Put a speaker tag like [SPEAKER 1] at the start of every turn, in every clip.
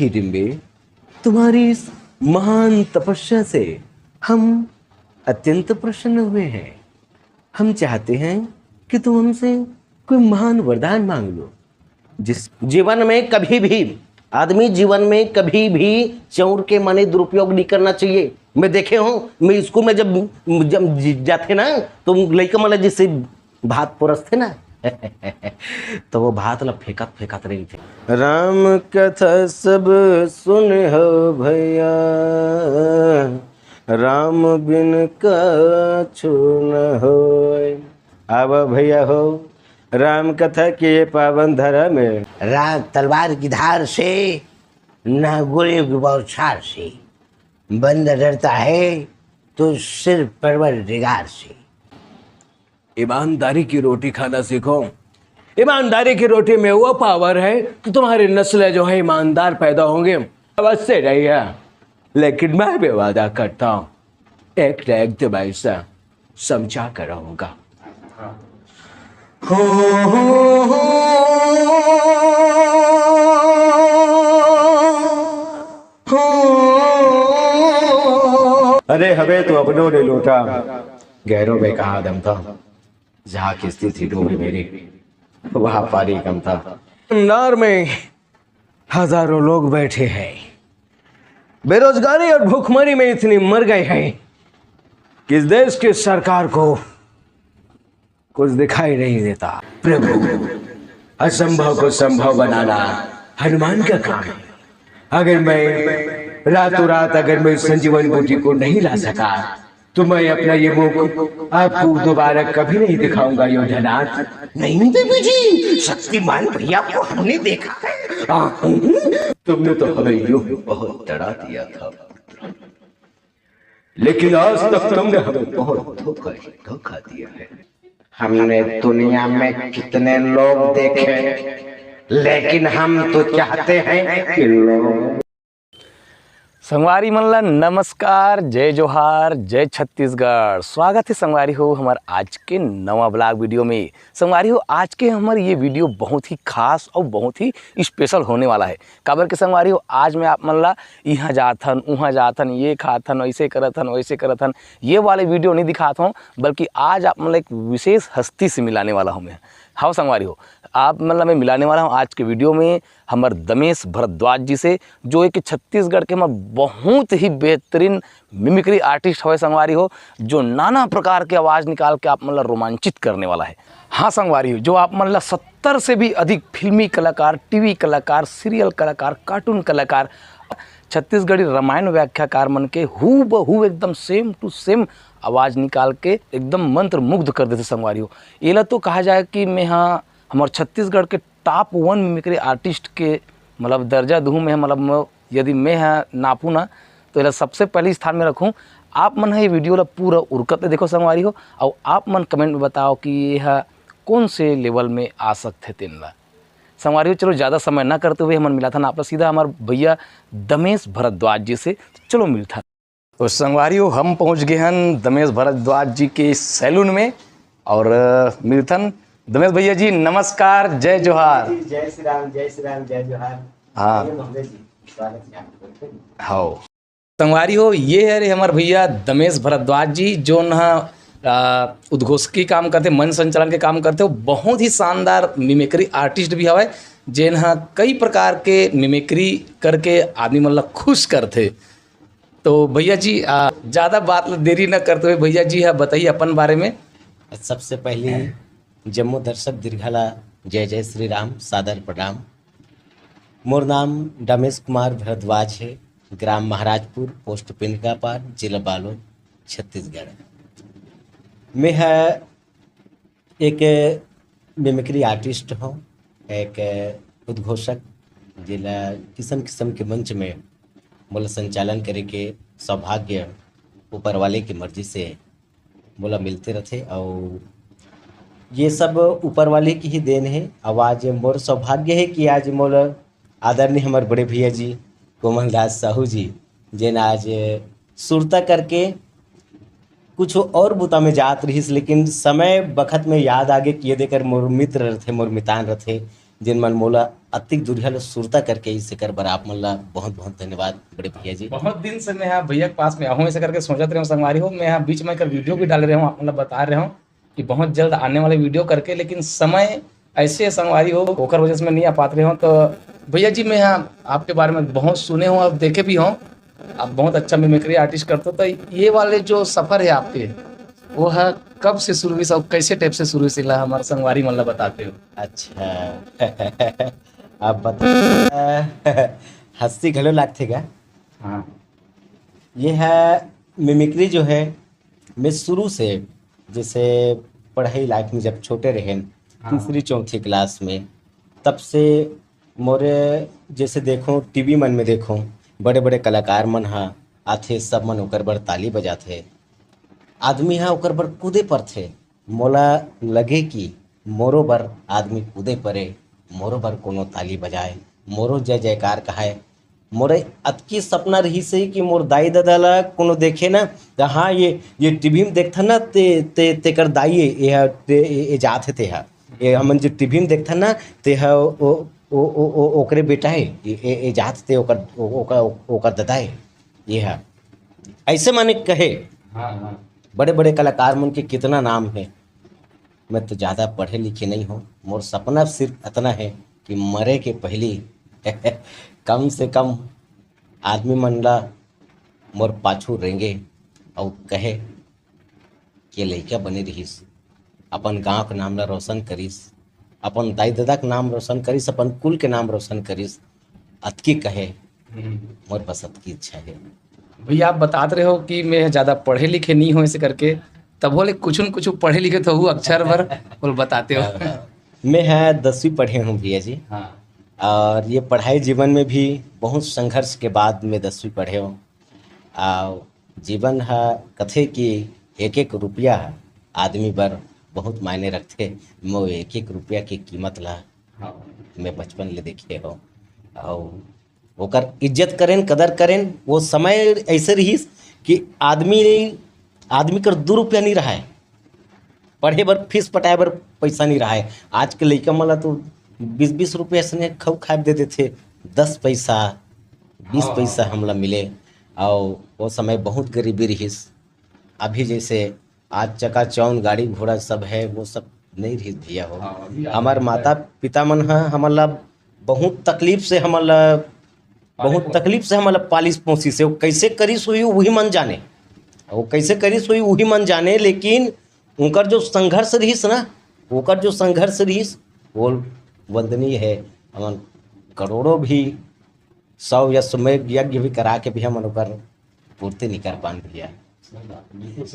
[SPEAKER 1] हिडिंबे, तुम्हारी इस महान तपस्या से हम अत्यंत प्रसन्न हुए हैं। हम चाहते हैं कि तुम हमसे कोई महान वरदान मांग लो। जिस जीवन में कभी भी आदमी जीवन में कभी भी चौर के माने दुरुपयोग नहीं करना चाहिए। मैं देखे हूँ, मैं स्कूल में जब जाते ना तो लड़का मतलब जिससे भात परसते ना तो वो भात ला फेंकत फेंकत रही थे। राम कथा सब सुन हो भैया, राम बिन कछु न होय। आव भैया हो, राम कथा के पावन धरा में राम तलवार की धार से ना गोली की बौछार से, बंदा डरता है तो सिर परवरदिगार से। ईमानदारी की रोटी खाना सीखो। ईमानदारी की रोटी में वो पावर है कि तुम्हारी नस्लें जो है ईमानदार पैदा होंगे। अवश्य रहिए, लेकिन मैं भी वादा करता हूँ एक न एक दिन ऐसा समझा कर रहूंगा। अरे हमें तो अपनों ने लूटा, गैरों में कहा दम था। जहाँ की स्थिति डूबी मेरी, वहां पानी कम था। नार में हजारों लोग बैठे हैं, बेरोजगारी और भूखमरी में इतनी मर गए हैं कि इस देश की सरकार को कुछ दिखाई नहीं देता। प्रभु, असंभव को संभव बनाना हनुमान का काम है। अगर मैं रातों रात अगर मैं संजीवन बूटी को नहीं ला सका तो मैं अपना ये मुख आपको दोबारा कभी नहीं दिखाऊंगा योधनाथ। नहीं देवी जी, शक्तिमान भैया को हमने देखा है। तुमने तो हमें यूं बहुत डरा दिया था, लेकिन आज तक तुमने हमें बहुत धोखा दिया है। हमने दुनिया में कितने लोग देखे, लेकिन हम तो चाहते हैं कि लोग।
[SPEAKER 2] संगवारी मन ला नमस्कार, जय जोहार, जय छत्तीसगढ़। स्वागत है संगवारी हो हमारे आज के नवा ब्लॉग वीडियो में। संगवारी हो आज के हमारे ये वीडियो बहुत ही खास और बहुत ही स्पेशल होने वाला है। काबर के संगवारी हो आज मैं आप मन ला यहाँ जाथन वहाँ जाथन, ये खाथन, ऐसे करथन वैसे करथन, ये वाले वीडियो नहीं दिखाता हूँ, बल्कि आज आप मन ला एक विशेष हस्ती से मिलाने वाला हूँ मैं। हाँ संगवारी हो, आप मतलब मैं मिलाने वाला हूँ आज के वीडियो में हमारे दमेश भरद्वाज जी से, जो एक छत्तीसगढ़ के हमारे बहुत ही बेहतरीन मिमिक्री आर्टिस्ट हुए संगवारी हो, जो नाना प्रकार के आवाज़ निकाल के आप मतलब रोमांचित करने वाला है। हाँ संगवारी हो, जो आप मतलब 70 से भी अधिक फिल्मी कलाकार, टीवी कलाकार, सीरियल कलाकार, कार्टून कलाकार, छत्तीसगढ़ी रामायण व्याख्याकार मन के हूबहू एकदम सेम टू सेम आवाज़ निकाल के एकदम मंत्र मुग्ध कर देते संगवारी हो। ये तो कहा जाए कि मैं हाँ हमारे छत्तीसगढ़ के टॉप 1 मिमिक्री आर्टिस्ट के मतलब दर्जा दूँ मैं, मतलब यदि मैं हाँ नापूँ ना तो ये सबसे पहले स्थान में रखूँ। आप मन है ये वीडियो ला पूरा उर्कत देखो संगवारी हो, और आप मन कमेंट में बताओ कि यह कौन से लेवल में आ सकते तीन ला संगवारी हो। चलो ज़्यादा समय ना करते हुए हम मिला था ना आप सीधा हमारे भैया दमेश भरद्वाज जी से, चलो मिलता। तो संगवारी हो हम पहुँच गए हैं दमेश भरद्वाज जी के सैलून में और मिलथन। दमेश भैया जी नमस्कार, जय जोहार।
[SPEAKER 1] जय श्री राम, जय श्री राम, जय जोहार।
[SPEAKER 2] हाँ हाँ संगवारी हो, ये है रे हमारे भैया दमेश भरद्वाज जी, जो न उद्घोषकी काम करते, मन संचालन के काम करते हो। बहुत ही शानदार मिमिक्री आर्टिस्ट भी हवे, जिन कई प्रकार के मिमिक्री करके आदमी मतलब खुश करते। तो भैया जी ज़्यादा बात देरी न करते हुए भैया जी बताइए अपन बारे में।
[SPEAKER 1] सबसे पहले जम्मू दर्शक दीर्घाला जय जय श्री राम, सादर प्रणाम। मोर नाम दमेश कुमार भरद्वाज है, ग्राम महाराजपुर, पोस्ट पिनकापार, जिला बालोद, छत्तीसगढ़। मैं एक मिमिक्री आर्टिस्ट हूँ, एक उद्घोषक, जिला किस्म किस्म के मंच में मोला संचालन करे के सौभाग्य ऊपर वाले की मर्जी से मोला मिलते रहते, और ये सब ऊपर वाले की ही देन है। अब आज मोर सौभाग्य है कि आज मोर आदरणीय हमारे बड़े भैया जी कोमल दास साहू जी, जिन आज सुरता करके कुछ और बुता में जात रहीस, लेकिन समय बखत में याद आगे किए देकर मोर मित्र रथे, मोर मितान रथे, जिन मन मोला अतिक दुरिया लो सुरता करके इसे कर बर आप मन ला बहुत बहुत धन्यवाद बड़े भैया जी।
[SPEAKER 2] बहुत दिन से मैं यहाँ भैया के पास में आहूँ ऐसे करके सोचत रहे हूँ संगवारी हो, मैं यहाँ बीच में कर वीडियो भी डाल रहा हूँ, आप मतलब बता रहे हूँ कि बहुत जल्द आने वाले वीडियो करके, लेकिन समय ऐसे संगवारी हो होकर वजह से मैं नहीं आ पाते रहे हूँ। तो भैया जी मैं यहाँ आपके बारे में बहुत सुने हूँ और देखे भी हूँ, आप बहुत अच्छा मिमिक्री आर्टिस्ट करते हो। तो ये वाले जो सफ़र है आपके वो है कब से शुरू हुई, सब कैसे टाइप से शुरू हुई, हमारे संगवारी मतलब बताते हो।
[SPEAKER 1] अच्छा आप बता हंसी घलो लागथे का।
[SPEAKER 2] हाँ
[SPEAKER 1] ये है मिमिक्री जो है मैं शुरू से, जैसे पढ़ाई लाइफ में जब छोटे रहे तीसरी चौथी क्लास में, तब से मोरे जैसे देखो टीवी मन में देखो बड़े बड़े कलाकार मन हा आथे, सब मन ओकर बर ताली बजाथे, आदमी हा ओकर बर कूदे पर थे। मोला लगे कि मोरो बर आदमी कूदे परे, मोरो बर कोनो ताली बजाए, मोरो जय जयकार कहाए। मोरे अतकी सपना रही से कि मोर दाई दादा ला कोनो देखे ना तो हाँ ये टीवी में देखता ना तेकर दाई ये जात है तेहा, ये हमन जो टीवी में देखता ना तेहा ओ ओकरे बेटा है, ये जात ते ओकर दादा है ये है। ऐसे माने कहे
[SPEAKER 2] हाँ
[SPEAKER 1] बड़े बड़े कलाकार मन के कितना नाम है। मैं तो ज़्यादा पढ़े लिखे नहीं हूँ, मोर सपना सिर्फ इतना है कि मरे के पहली कम से कम आदमी मन ला मोर पाछू रेंगे और कहे कि लइका बने रहीस, अपन गांव के नाम ला रोशन करीस, अपन दाई दादा के नाम रोशन करीस, अपन कुल के नाम रोशन करीस, अतकी कहे मोर बस अतकी इच्छा है।
[SPEAKER 2] भैया आप बताते रहे हो कि मैं ज़्यादा पढ़े लिखे नहीं हूँ ऐसे करके, तब बोले कुछ न कुछ पढ़े लिखे तो हूँ अक्षर भर बोल बताते हो।
[SPEAKER 1] मैं है 10वीं पढ़े हूँ भैया जी।
[SPEAKER 2] हाँ
[SPEAKER 1] और ये पढ़ाई जीवन में भी बहुत संघर्ष के बाद मैं 10वीं पढ़े हूँ। और जीवन है कथे कि एक एक रुपया आदमी बर बहुत मायने रखते, मैं एक एक रुपया की कीमत ला मैं बचपन ले देखे हो और ओकर इज्जत करें कदर करें। वो समय ऐसे रही कि आदमी कर 2 रुपया नहीं रहा है, पढ़े बर फीस पटाए बर पैसा नहीं रहा है। आज के लइका मला तो 20-20 रुपया से खाऊ खाए दे देते, 10 पैसा 20 पैसा हमला मिले। और वो समय बहुत गरीबी रही। अभी जैसे आज चकाचौंध गाड़ी घोड़ा सब है, वो सब नहीं रही भैया हो। हमार माता पिता मन हमला बहुत तकलीफ से हमला पालिस पोसी से, वो कैसे करिस हुई वही मन जाने, वो कैसे करिस हुई वही मन जाने। लेकिन उनकर जो संघर्ष रहीस ना, ओकर जो संघर्ष रहीस वो वंदनीय है। हमन करोड़ों भी 100 या 100 यज्ञ भी करा के भी हमन ओकर पूर्ति नहीं कर पान भैया।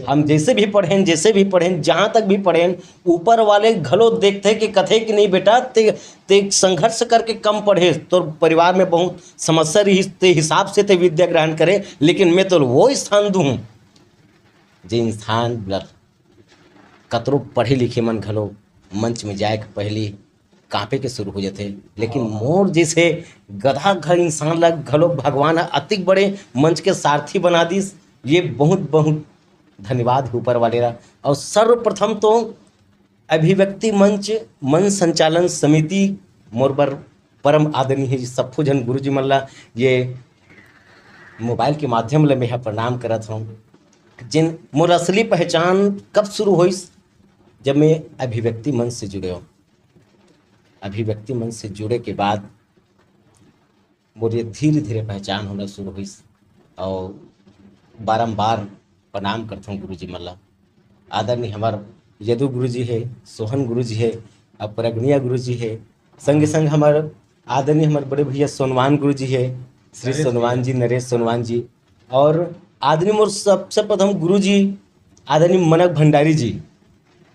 [SPEAKER 1] हम जैसे भी पढ़ें जहाँ तक भी पढ़ें, ऊपर वाले घलो देखते कि कथे कि नहीं बेटा ते संघर्ष करके कम पढ़े, तो परिवार में बहुत समस्या रही ते हिसाब से ते विद्या ग्रहण करे। लेकिन मैं तो वो स्थान दूँ जे इंसान कतरो पढ़े लिखे मन घलो मंच में जाए के पहले कांपे के शुरू हो जाते। लेकिन मोर जैसे गधा घर इंसान लग घलो भगवान अति बड़े मंच के सारथी बना दिस, ये बहुत बहुत धन्यवाद है ऊपर वाले रा। और सर्वप्रथम तो अभिव्यक्ति मंच मन संचालन समिति मोर बर परम आदरणीय है सप्फू जन गुरु जी मल्ला, ये मोबाइल के माध्यम ले मैं प्रणाम करत हूँ। जिन मोर असली पहचान कब शुरू हुई, जब मैं अभिव्यक्ति मंच से जुड़े हूँ। अभिव्यक्ति मंच से जुड़े के बाद मुझे धीरे धीरे पहचान होना शुरू हुई और बारंबार प्रणाम करता हूँ गुरु जी मल्ला। आदरणीय हमार यदु गुरु जी है, सोहन गुरु जी है और प्रगनिया गुरु जी है, संग संग हमार आदरणीय हमारे बड़े भैया सोनवान गुरु जी है, श्री सोनवान जी, नरेश सोनवान जी। और आदरणीय मोर सबसे प्रथम गुरु जी आदरणीय मनक भंडारी जी।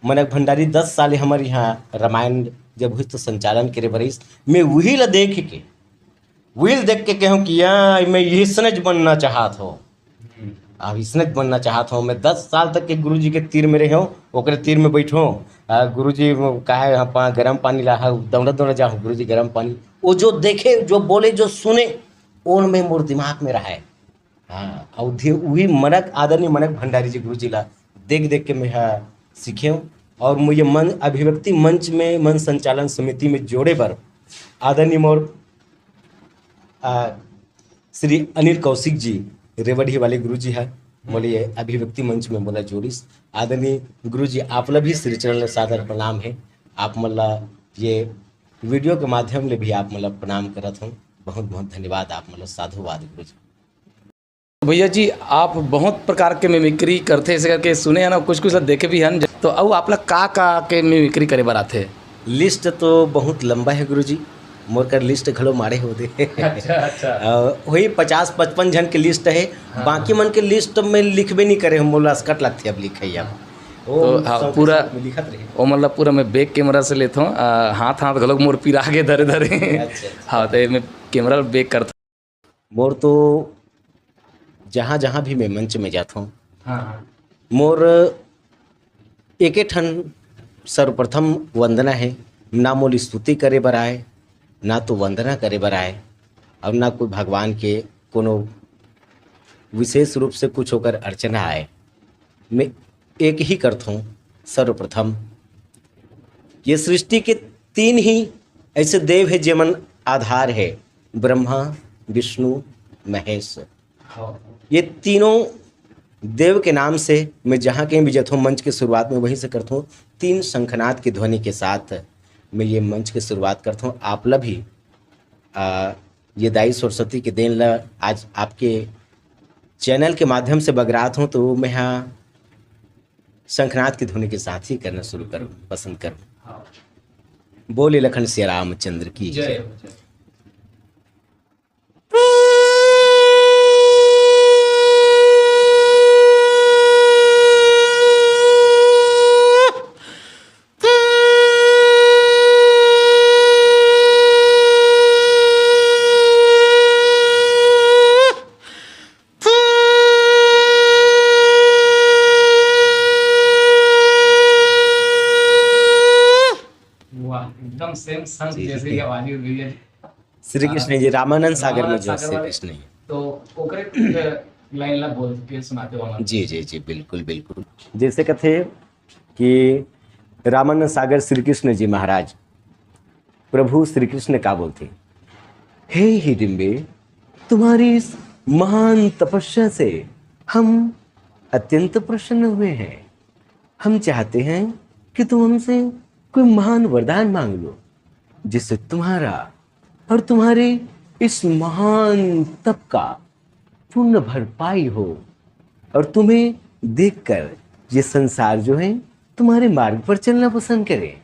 [SPEAKER 1] मनक भंडारी 10 साल हमारे यहाँ रामायण जब हुई तो संचालन करे बरिस, मैं वही ला देख के कहूँ कि यार मैं यही सनज बनना चाहता हूँ, अब इसनज बनना चाहता हूँ। मैं 10 साल तक के गुरु जी के तीर में रहे हूँ, ओकरे तीर में बैठो। गुरु जी कहा यहाँ गर्म पानी ला, दौड़ा जाओ गुरु जी गर्म पानी। वो जो देखे जो बोले जो सुने ओन में मोर दिमाग में रहा है। हाँ, और वही मनक आदरणीय मनक भंडारी जी गुरु जी ला देख के मैं सीखे हूँ। और मुझे मन अभिव्यक्ति मंच में मन संचालन समिति में जोड़े पर आदरणीय मोर श्री अनिल कौशिक जी रेवड़ी वाले गुरु जी है बोलिए अभिव्यक्ति मंच में बोला जोड़िस। आदरणीय गुरु जी आपला भी श्री चरण सादर प्रणाम है। आप मला ये वीडियो के माध्यम ले भी आप मला प्रणाम करत हूँ। बहुत बहुत धन्यवाद आप मला साधुवाद गुरु जी।
[SPEAKER 2] भैया जी आप बहुत प्रकार के मिमिक्री करते ऐसे करके सुने हैं ना, कुछ कुछ देखे भी हैं। तो अब आप लोग का के मिमिक्री करे बर आते?
[SPEAKER 1] लिस्ट तो बहुत लंबा है गुरु जी, मोर कर लिस्ट घलो मारे हो दे।
[SPEAKER 2] अच्छा
[SPEAKER 1] वही 50-55 जन के लिस्ट है।
[SPEAKER 2] हाँ।
[SPEAKER 1] बाकी मन के लिस्ट में लिखबे नहीं करे हम, बोला स्कट लगती अब लिखे अब
[SPEAKER 2] तो हाँ, पूरा
[SPEAKER 1] लिखत रहे।
[SPEAKER 2] वो मतलब पूरा मैं बैक कैमरा से लेता हूँ, हाथ हाथ घलोक मोर पिरा के धरे धरे।
[SPEAKER 1] अच्छा।
[SPEAKER 2] हाँ तो मैं कैमरा बैक करता
[SPEAKER 1] मोर तो जहाँ जहाँ भी मैं मंच में जाता हूँ
[SPEAKER 2] हाँ।
[SPEAKER 1] मोर एक ठन सर्वप्रथम वंदना है। ना मोल स्तुति करे बर आए, ना तो वंदना करे बर आए, और ना कोई भगवान के कोनो विशेष रूप से कुछ होकर अर्चना आए। मैं एक ही करता हूँ। सर्वप्रथम ये सृष्टि के 3 ही ऐसे देव है जेमन आधार है, ब्रह्मा विष्णु महेश। ये तीनों देव के नाम से मैं जहाँ कहीं भी जाता हूँ मंच की शुरुआत में वहीं से करता हूँ। 3 शंखनाद की ध्वनि के साथ मैं ये मंच की शुरुआत करता हूँ। आप ला भी ये दाई सरस्वती के देन ला आज आपके चैनल के माध्यम से बगरात हूँ, तो मैं यहाँ शंखनाद की ध्वनि के साथ ही करना शुरू करूँ पसंद करूँ। बोले लखन श्री रामचंद्र की जय।
[SPEAKER 2] एकदम सेम संग जैसे ही आवाज हो गई है।
[SPEAKER 1] श्री कृष्ण जी रामानंद सागर में जो श्री कृष्ण है
[SPEAKER 2] तो ओकरे लाइन ला बोल के सुनाते हो हमारे।
[SPEAKER 1] जी जी जी बिल्कुल बिल्कुल। जैसे कहते कि रामानंद सागर श्री कृष्ण जी महाराज प्रभु श्री कृष्ण का बोलते, हे हिडिम्बे तुम्हारी इस महान तपस्या से हम अत्यंत प्रसन्न हुए हैं। हम चाहते हैं कि तुम हमसे कोई महान वरदान मांग लो जिससे तुम्हारा और तुम्हारे इस महान तप का पुण्य भरपाई हो और तुम्हें देखकर ये संसार जो है तुम्हारे मार्ग पर चलना पसंद करे।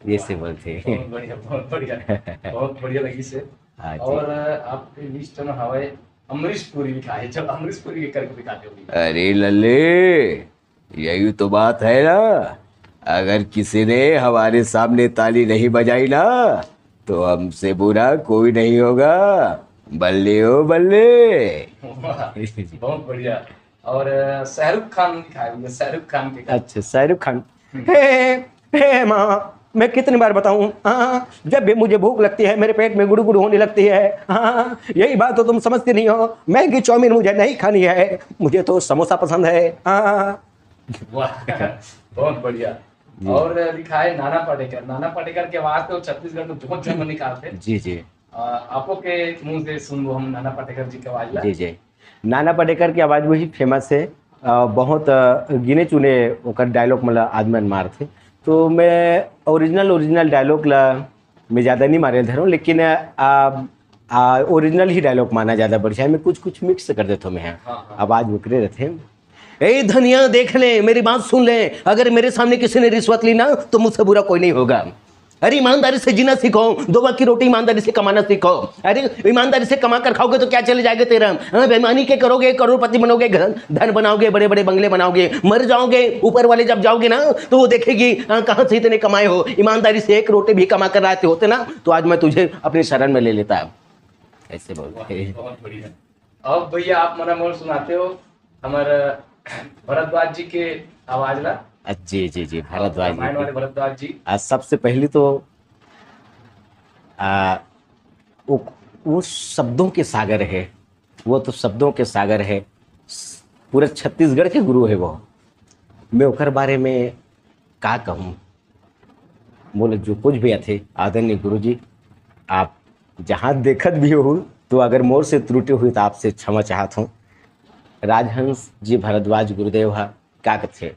[SPEAKER 1] ये से बोलते हैं।
[SPEAKER 2] बहुत बढ़िया लगी से।
[SPEAKER 1] हाँ जी।
[SPEAKER 2] और आपके लिस्ट में हवाए अमरीश पुरी लिखा है, चलो अमरीश पुरी के करके दिखाते हो।
[SPEAKER 1] अरे लल्ले यही तो बात है ना, अगर किसी ने हमारे सामने ताली नहीं बजाई ना तो हमसे बुरा कोई नहीं होगा। बल्ले ओ बल्ले।
[SPEAKER 2] बहुत बढ़िया। और शाहरुख खान लिखा है, शाहरुख खान के।
[SPEAKER 1] अच्छा शाहरुख खान। हे माँ मैं कितनी बार बताऊं, हाँ जब भी मुझे भूख लगती है मेरे पेट में गुड़ु गुड़ु होने लगती है। हाँ यही बात तो तुम समझती नहीं हो। मैगी चाउमीन मुझे नहीं खानी है, मुझे तो समोसा पसंद है। हाँ
[SPEAKER 2] बहुत बढ़िया। और लिखा है नाना पाटेकर। नाना पाटेकर की आवाज तो छत्तीसगढ़ में बहुत जन निकालते।
[SPEAKER 1] जी जी।
[SPEAKER 2] आपो के मुंह से सुनबो हम नाना पाटेकर जी की आवाज।
[SPEAKER 1] जी जी। नाना पाटेकर की आवाज़ वही फेमस है। बहुत गिने चुने ओकर डायलॉग मतलब आदमी मार थे, तो मैं ओरिजिनल डायलॉग ला मैं ज़्यादा नहीं मारे धरूँ, लेकिन ओरिजिनल ही डायलॉग माना ज़्यादा बढ़िया है। मैं कुछ मिक्स कर देता हूँ मैं। आवाज़ उकरे रहते हैं। ए धनिया देख ले मेरी बात सुन ले, अगर मेरे सामने किसी ने रिश्वत ली ना तो मुझसे बुरा कोई नहीं होगा। अरे ईमानदारी से जीना सीखो, 2 वक्त की रोटी ईमानदारी से कमाना सीखो। अरे ईमानदारी से कमा कर खाओगे तो क्या चले जाएगा तेरा। हाँ बेईमानी के करोगे करोड़पति बनोगे, धन बनाओगे, बड़े बड़े बंगले बनाओगे, मर जाओगे ऊपर वाले जब जाओगे ना तो वो देखेगी कहाँ से इतने कमाए हो। ईमानदारी से 1 रोटी भी कमा कर लाते होते ना तो आज मैं तुझे अपने शरण में ले लेता। ऐसे बोलते।
[SPEAKER 2] बहुत बढ़िया। अब भैया आप मना मोल सुनाते हो हमारे भरद्वाज जी के आवाज ला।
[SPEAKER 1] जी जी जी भरद्वाज जी।
[SPEAKER 2] भरद्वाज जी
[SPEAKER 1] सबसे पहले तो वो शब्दों के सागर है, वो तो शब्दों के सागर है। पूरे छत्तीसगढ़ के गुरु है वो। मैं ओकर बारे में का कहूँ, बोले जो कुछ भी थे आदरणीय गुरु जी आप जहाँ देखत भी हो तो अगर मोर से त्रुटि हुई तो आपसे क्षमा चाहत हूँ। राजहंस जी भारद्वाज गुरुदेव हा क्या कहते,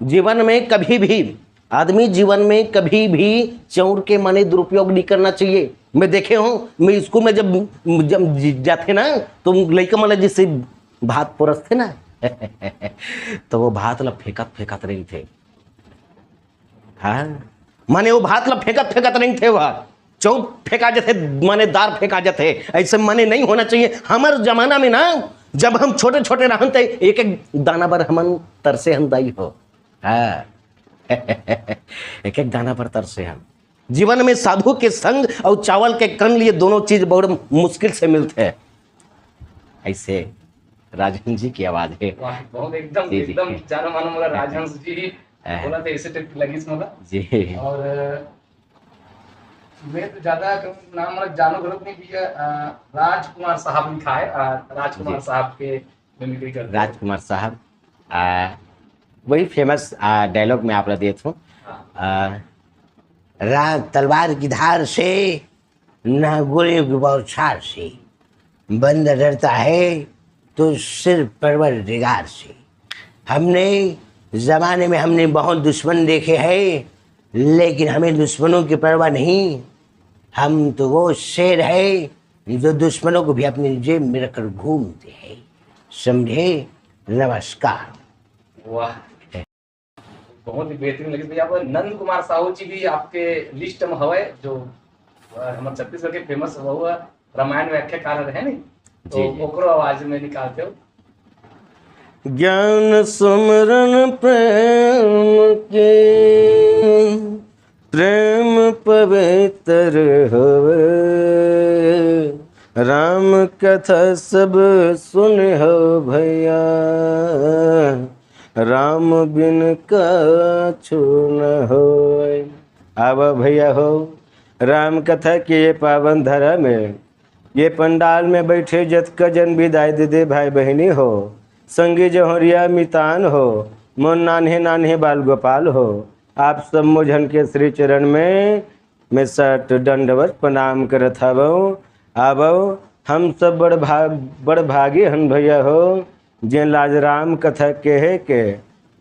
[SPEAKER 1] जीवन में कभी भी आदमी जीवन में कभी भी चौर के माने दुरुपयोग नहीं करना चाहिए। मैं देखे हूँ, मैं स्कूल में जब जाते ना तो लड़का मतलब जिससे भात परसते ना तो वो भात ला फेंकत फेंकत रही थे। हाँ माने वो भात ला फेंकत फेंकत नहीं थे, वह चौर फेंका जाते माने दार फेंका जाते, ऐसे माने नहीं होना चाहिए। हमारे जमाना में ना जब हम छोटे छोटे रहते एक एक दाना पर हमन तरसे हम दाई हो। हाँ एक एक दाना पर तरसे हम। जीवन में साधु के संग और चावल के कण लिए दोनों चीज बहुत मुश्किल से मिलते हैं। ऐसे राजहंस जी की आवाज है।
[SPEAKER 2] वाह, बहुत एकदम
[SPEAKER 1] जी,
[SPEAKER 2] एकदम जानो मानो मला राजहंस जी बोला था ऐसे टाइप लगीच मला।
[SPEAKER 1] जी
[SPEAKER 2] और मैं तो ज्यादा नाम मला जानो गलत नहीं किया। राजकुमार साहब लिखा है, राजकुमार
[SPEAKER 1] जी।
[SPEAKER 2] साहब के मिमिक्री करते हैं।
[SPEAKER 1] राजकुमार साहब वही फेमस डायलॉग में आप दिए थे। राज तलवार की धार से ना गोली की बौछार से, बंदा डरता है तो सिर्फ परवरदिगार से। हमने ज़माने में हमने बहुत दुश्मन देखे हैं, लेकिन हमें दुश्मनों की परवाह नहीं। हम तो वो शेर है जो दुश्मनों को भी अपनी जेब में रखकर घूमते हैं। समझे? नमस्कार।
[SPEAKER 2] वाह, बहुत ही बेहतरीन लगी भैया। आप नंद कुमार साहू जी भी आपके लिस्ट में हवे, जो हमारे छत्तीसगढ़ के फेमस हुआ रामायण व्याख्याकार है नी, तो
[SPEAKER 1] जी, जी।
[SPEAKER 2] ओकरो आवाज में निकालते हो।
[SPEAKER 1] ज्ञान सुमरन प्रेम के, प्रेम पवित्र होवे, राम कथा सब सुन हो भैया, राम बिन कछु न होय। आव भैया हो, राम कथा के ये पावन धरा में, ये पंडाल में बैठे जतका जन विदाई दे दे भाई बहनी हो, संगी जौहरिया मितान हो, मन नान्हे नान्हे बाल गोपाल हो, आप सब मुझन के श्री चरण में मैं सट दंडवत प्रणाम करत हवो। आवो हम सब बड़ भागी हन भैया हो, जे लाज राम कथा कहे के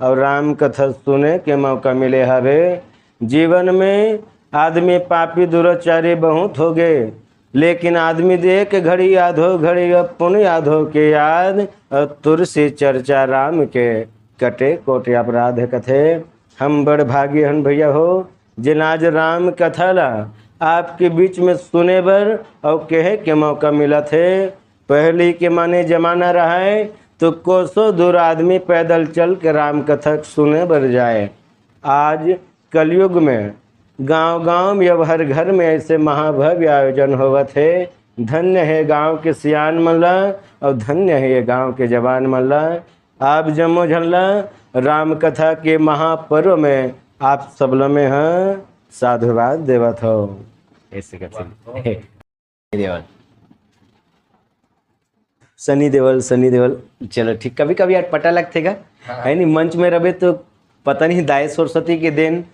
[SPEAKER 1] और राम कथा सुने के मौका मिले हवे। जीवन में आदमी पापी दुराचारी बहुत हो गए, लेकिन आदमी देख घड़ी याद हो, घड़ी अपन याद हो के याद, और तुलसी चर्चा राम के कटे कोटि अपराध कथे। हम बड़ भागी हन भैया हो, जिनाज राम कथा ला आपके बीच में सुने बर और कहे के मौका मिला थे। पहले के माने जमाना रहा है तो कोसों दूर आदमी पैदल चल के राम कथा सुने बर जाए। आज कलयुग में गांव गांव में अब हर घर में ऐसे महाभव्य आयोजन होवत है। धन्य है गांव के सियान मल्ला और धन्य है ये गांव के जवान मल्ला। आप जम्मो झल्ला राम कथा के महापर्व में आप सबलों में हैं साधुवाद देवत हो। ऐसे कहते देवल सनी देवल चलो ठीक। कभी कभी यार पता लगतेगा है नहीं, मंच में रहे तो पता नहीं दाई सरस्वती के दिन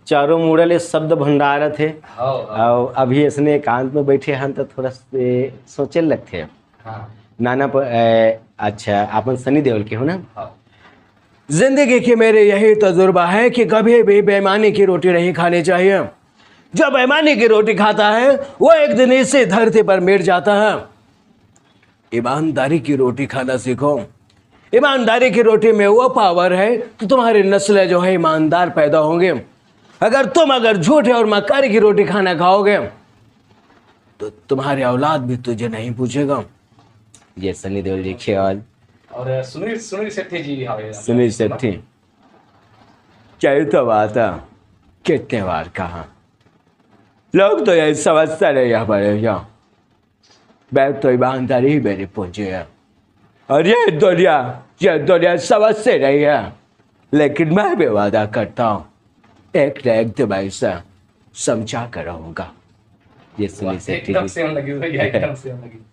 [SPEAKER 1] चारों मुड़ले शब्द भंडार थे। और अभी इसने एकांत में बैठे हैं तो थोड़ा सोचे लगते हैं। नाना अच्छा आप सनी देओल के हो ना। जिंदगी के मेरे यही तजुर्बा है कि कभी भी बेईमानी की रोटी नहीं खानी चाहिए। जो बेईमानी की रोटी खाता है वो एक दिन इसी धरती पर मिट जाता है। ईमानदारी की रोटी खाना सीखो। ईमानदारी की रोटी में वो पावर है तो तुम्हारी नस्लें जो है ईमानदार पैदा होंगे। अगर झूठे और मक्कारी की रोटी खाना खाओगे तो तुम्हारी औलाद भी तुझे नहीं पूछेगा। ये सनी देओल जी की आवाज।
[SPEAKER 2] और सुनील शेट्टी जी हवे।
[SPEAKER 1] सुनील शेट्टी चल तो बात कितने बार कहा, लोग तो यही समझते रहे यहाँ पर यहाँ बैठ तो ईमानदारी ही मेरी पूंजी है और ये दुनिया समझते रही है। लेकिन मैं भी वादा करता हूँ एक न एक दिन ऐसा समझा कर रहूँगा। ये सुनील शेट्टी
[SPEAKER 2] एकदम सेम लगी भैया, एकदम सेम लगी।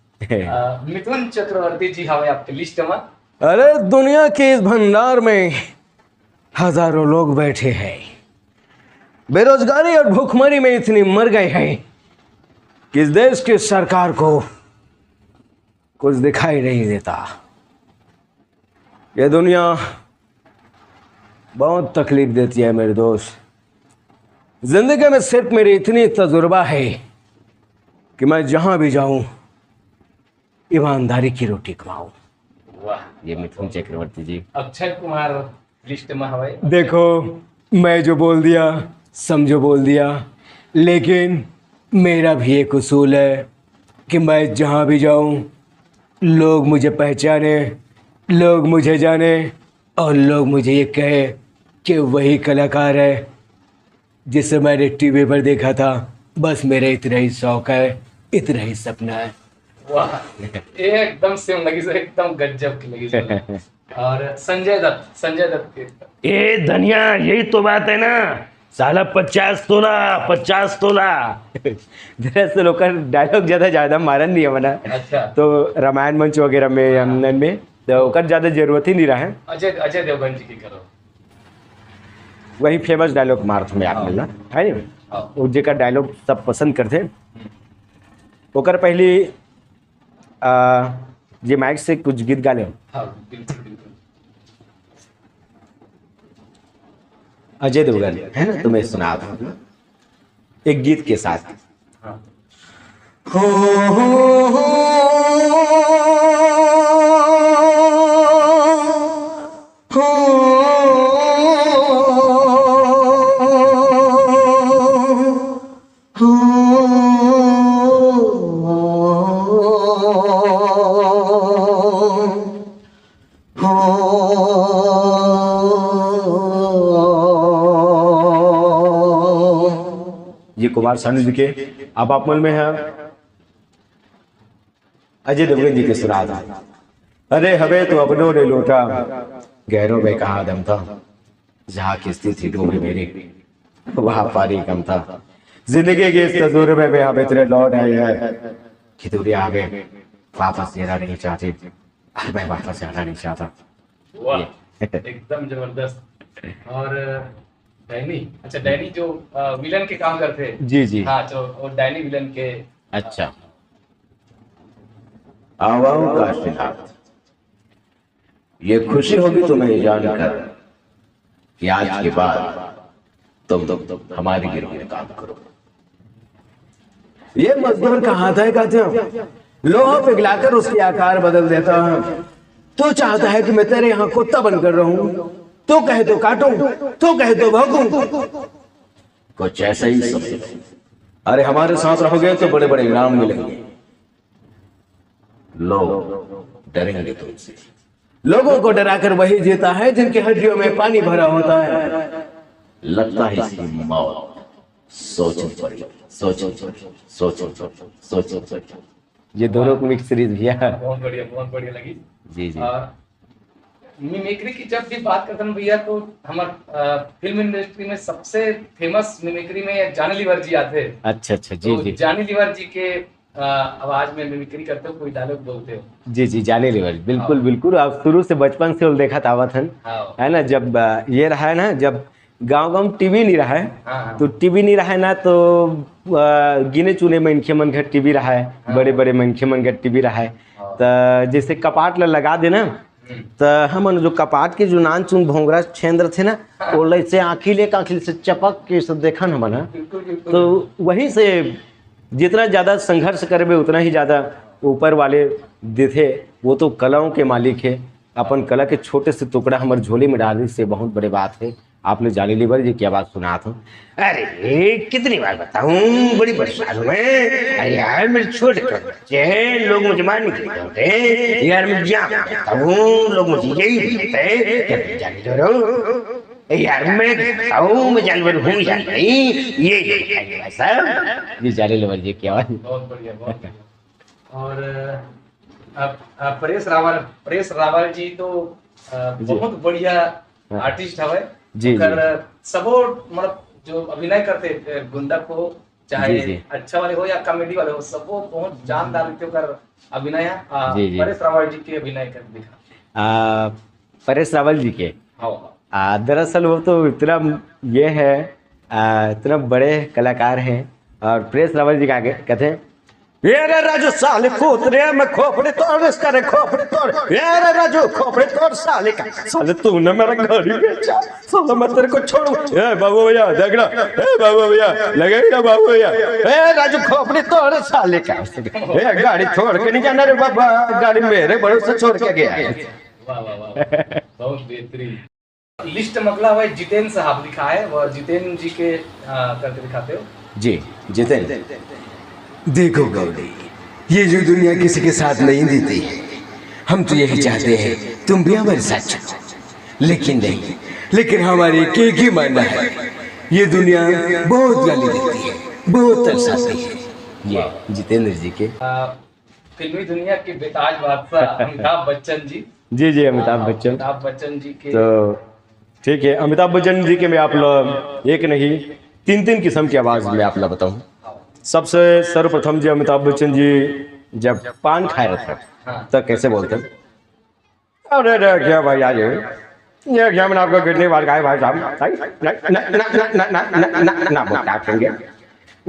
[SPEAKER 2] मिथुन चक्रवर्ती जी हवे आपके लिस्ट में।
[SPEAKER 1] अरे दुनिया के इस भंडार में हजारों लोग बैठे हैं, बेरोजगारी और भूखमरी में इतनी मर गए हैं
[SPEAKER 2] कि इस देश की सरकार को कुछ दिखाई नहीं देता। ये दुनिया बहुत तकलीफ देती है मेरे दोस्त। जिंदगी में सिर्फ मेरी इतनी तजुर्बा है कि मैं जहां भी जाऊं ईमानदारी की रोटी कमाऊं।
[SPEAKER 1] वाह, ये मिथुन चक्रवर्ती जी।
[SPEAKER 2] अक्षय कुमार लिस्ट में हवाई। देखो, मैं जो बोल दिया समझो बोल दिया, लेकिन मेरा भी एक उसूल है कि मैं जहाँ भी जाऊँ लोग मुझे पहचाने, लोग मुझे जाने और लोग मुझे ये कहे कि वही कलाकार है जिसे मैंने टीवी पर देखा था। बस मेरा इतना ही शौक है, इतना ही सपना है। वाह, ये एकदम सेम लगी सर, एकदम गजब की लगी सर। और संजय दत्त के
[SPEAKER 1] ए धनिया, यही तो बात है ना, साला 50 तोला।
[SPEAKER 2] दरअसल ओकर डायलॉग ज़्यादा मारन नहीं है मना।
[SPEAKER 1] अच्छा।
[SPEAKER 2] तो रामायण मंच वगैरह में हमनन में तो ओकर ज़्यादा जरूरत ही नहीं रहा है।
[SPEAKER 1] अजय देवगन जी की करो,
[SPEAKER 2] वही फेमस डायलॉग मारत में आप मिलना है नहीं, वो जेकर डायलॉग सब पसंद करते। ओकर पहली जे माइक से कुछ गीत गा ले।
[SPEAKER 1] हाँ, बिल्कुल बिल्कुल।
[SPEAKER 2] अजय देवगन है ना, तुम्हें सुना था एक गीत के साथ।
[SPEAKER 1] हाँ।
[SPEAKER 2] ये कुमार सानू जी के आप आपमल में है। अजय देवगन जी के सुना था। अरे हवे तो अपनों ने लौटा, गहरों में कहा दम था, जहाँ किस्ती थी डूबी मेरी वहाँ पानी कम था। जिंदगी के इस तजुर्बे में मैं हमें तेरे लौट आए हैं कि दुनिया हमें वापस जाना नहीं चाहती, मैं वापस जाना नहीं चाहता।
[SPEAKER 1] वाह, एकदम जबरदस्त। और डैनी, अच्छा डैनी जो विलन के काम करते हैं।
[SPEAKER 2] जी जी।
[SPEAKER 1] हाँ, जो वो डैनी विलन के।
[SPEAKER 2] अच्छा। आवाओं का सिद्धार्थ, ये खुशी होगी तुम्हें जानकर कि आज के बाद तुम हमारी गिरोह में काम करो। ये मजदूर कहाँ था कहते हो, लोहा पिघलाकर उसके आकार बदल देता है। तो चाहता है कि मैं तेरे यहाँ कुत्ता बनकर रहूं, तो कहे तो काटूं, तो कहे तो भौंकूं, कुछ ऐसा ही समझ। अरे हमारे साथ रहोगे तो बड़े बड़े इनाम मिलेंगे, लोग डरेंगे तुमसे। लोगों को डराकर वही जीता है जिनकी हड्डियों में पानी भरा होता है। लगता है इसकी मौत सोचो पड़ी, सोचो सोचो सोचो सोचो। ये दोनों मिक्स सीरीज भैया
[SPEAKER 1] बहुत बढ़िया लगी
[SPEAKER 2] जी जी।
[SPEAKER 1] मिमिक्री की जब भी बात करते हैं भैया, तो हमारे फिल्म इंडस्ट्री में सबसे फेमस मिमिक्री में जानी लीवर जी आते हैं।
[SPEAKER 2] अच्छा जी
[SPEAKER 1] तो
[SPEAKER 2] जी।
[SPEAKER 1] जानी लीवर जी के आवाज में मिमिक्री करते हो, कोई डायलॉग बोलते हो?
[SPEAKER 2] जी जी, जानी लीवर, बिल्कुल बिल्कुल। आप शुरू से बचपन से देखा था आवत है ना, जब ये रहा है ना, जब गांव टीवी नहीं रहा है, तो टीवी नहीं रहा है ना, तो गिने चुने मनखे मन घर टीवी रहा है, बड़े बड़े मनखे मन घर टीवी रहा है। तो जैसे कपाट लगा देना, तो हम जो कपाट के जो नान चुन भोंगरा छेंद्र थे ना, वो से आँखिल से चपक के सब देखा न मना। तो वहीं से जितना ज़्यादा संघर्ष करबे उतना ही ज़्यादा ऊपर वाले देते। वो तो कलाओं के मालिक है, अपन कला के छोटे से टुकड़ा हमारे झोली में डालने से बहुत बड़ी बात है। आपने जानी लीवर जी की आवाज़ सुना था। अरे कितनी बार बताऊं, बड़ी परेशान हूं मैं। अरे यार मेरे छोटे बच्चे हैं, लोग मुझे मारने के लिए होते हैं यार, मैं क्या बताऊं, लोग मुझे यही बोलते हैं जानी लीवर यार, मैं जानवर हूँ या नहीं, ये सब ये जानी लीवर जी की आवाज़।
[SPEAKER 1] बहुत बढ़िया। और परेश रावल जी तो बहुत बढ़िया आर्टिस्ट हवे
[SPEAKER 2] जी।
[SPEAKER 1] सबो मतलब जो अभिनय करते गुंडा को, चाहे अच्छा वाले हो या कॉमेडी वाले हो, सबो बहुत जानदार कर अभिनय। परेश रावल जी के अभिनय कर दिखा।
[SPEAKER 2] परेश रावल जी के दरअसल वो तो इतना ये है, इतना बड़े कलाकार हैं। और परेश रावल जी का कहते हैं
[SPEAKER 3] ये रे राजू साले कूतरे में खोपड़े तोड़ इसका रे खोपड़े तोड़ ये रे राजू खोपड़े तोड़ साले का साले तूने मेरा गाड़ी बेचा साले मैं तेरे को छोड़ू ए बाबू भैया देख रहा ए बाबू भैया लगेगा बाबू भैया ए राजू खोपड़े तोड़ साले का ए गाड़ी छोड़ के नहीं जाना रे बाबा गाड़ी मेरे भरोसे छोड़ के गया है।
[SPEAKER 2] वाह वाह वाह बहुत बेहतरीन। लिस्ट मतलब भाई जितेंद्र साहब लिखा है, वो जितेंद्र जी के करके दिखाते हो।
[SPEAKER 3] जी जितेंद्र, देखो गौरी, ये जो दुनिया किसी के साथ नहीं देती है, हम तो यही चाहते हैं तुम भी हमारे साथ चलो, लेकिन नहीं, लेकिन हमारे एक ही मानना है, ये दुनिया बहुत गाली देती है, बहुत तरसाती है। ये जितेंद्र जी के
[SPEAKER 2] फिल्मी दुनिया के बेताज बादशाह अमिताभ बच्चन जी।
[SPEAKER 3] जी जी अमिताभ बच्चन।
[SPEAKER 2] अमिताभ बच्चन जी के
[SPEAKER 3] तो ठीक है, अमिताभ बच्चन जी के मैं आप लोग एक नहीं तीन किस्म की आवाज़ में आप लोग बताऊँ। सबसे सर्वप्रथम जी अमिताभ बच्चन जी जब पान खा रहे थे तो कैसे बोलते हैं, अरे क्या भाई आज ये क्या मैंने आपको कितनी बार कहा भाई साहब ना बोलते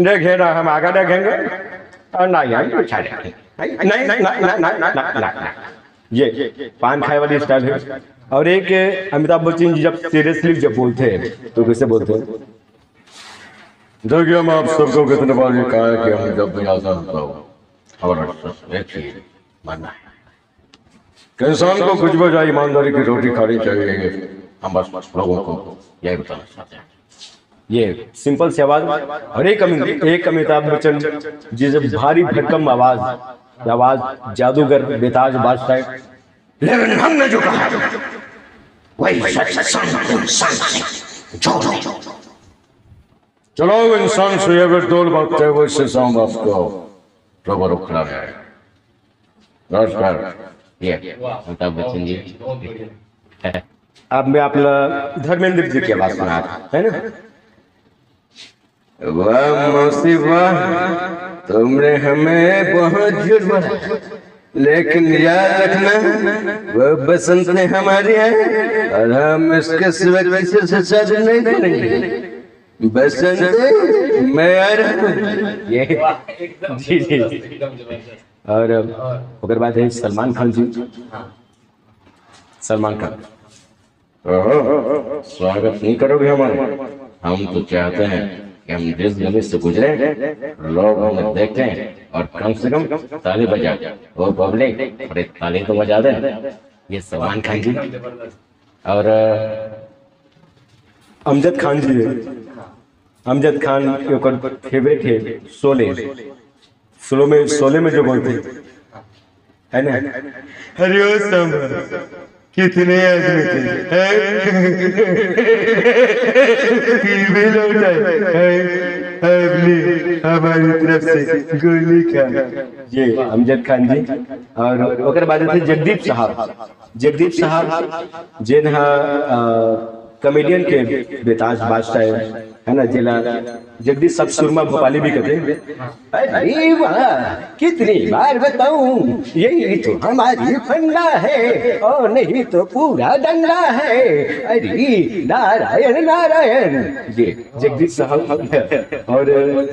[SPEAKER 3] देखेंगे ना हम आगे देखेंगे और ना यहाँ पीछा देखेंगे नहीं ये पान खाए वाली स्टाइल है। और एक अमिताभ बच्चन जी जब सीरियसली जब बोलते हैं तो कैसे बोलते हैं, देखिए हम आप सबको कितने बार ये कहा है कि हम जब भी आजाद हो हमारा एक ही मानना है कि इंसान को कुछ बजाय ईमानदारी की रोटी खानी चाहिए। हम बस लोगों को यही बताना चाहते हैं। ये सिंपल सी आवाज। और एक अमिताभ बच्चन जी जब भारी भरकम आवाज जादूगर बेताज बादशाह, लेकिन हमने जो कहा वही चलो इंसान से अगर दौड़ भागते हैं वैसे शाम आपको रबर उखड़ा है। नमस्कार,
[SPEAKER 1] ये अमिताभ बच्चन जी।
[SPEAKER 3] अब मैं आप धर्मेंद्र जी की आवाज सुना है ना। वाह मौसी वाह, तुमने हमें बहुत झूठ बोला, लेकिन याद रखना वो बसंत ने हमारी है और हम इसके सिवा किसी से शादी नहीं करेंगे। बसंत मैं आ रहा हूँ। ये जी जी। और अगर बात है सलमान खान जी, सलमान खान स्वागत नहीं करोगे हमारे, हम तो चाहते हैं कि हम जिस गली से गुजरे लोग हमें देखें और कम से कम ताली बजा वो पब्लिक अरे ताली तो बजा दे। ये सलमान खान जी। और अमजद खान जी है। अमजद खान के फेवरेट है शोले में जो बोलते है ना, अरे ओ कितने आदमी थे हमारी तरफ से गोली का। ये अमजद खान जी। और ओकर बाद थे जगदीप साहब जिन कॉमेडियन के बेताज बादशाह है ना, जिला जगदीश सब सुरमा भोपाली भी कहते हैं। अरे वाह, कितनी बार बताऊं, यही तो हमारी फंडा है और नहीं तो पूरा डंडा है। अरे नारायण नारायण। ये जगदीश साहब। और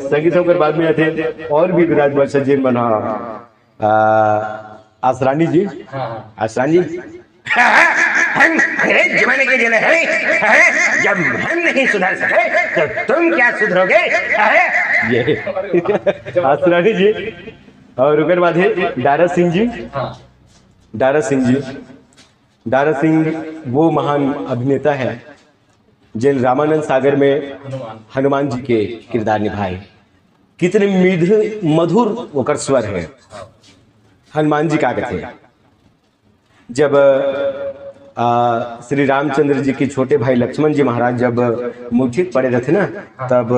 [SPEAKER 3] संगीत पर बाद में आते और भी विराज बादशाह जी बना आसरानी जी। आसरानी अंग्रेज जमाने के जने हैं, जब हम नहीं सुधर सके तो तुम क्या सुधरोगे। ये आसरानी जी। और उनके बाद है दारा सिंह जी। वो महान अभिनेता है जिन रामानंद सागर में हनुमान जी के किरदार निभाए। कितने मधुर वोकर स्वर है। हनुमान जी क्या कहते हैं, जब श्री रामचंद्र जी के छोटे भाई लक्ष्मण जी महाराज जब मूर्छित पड़े रहते ना, तब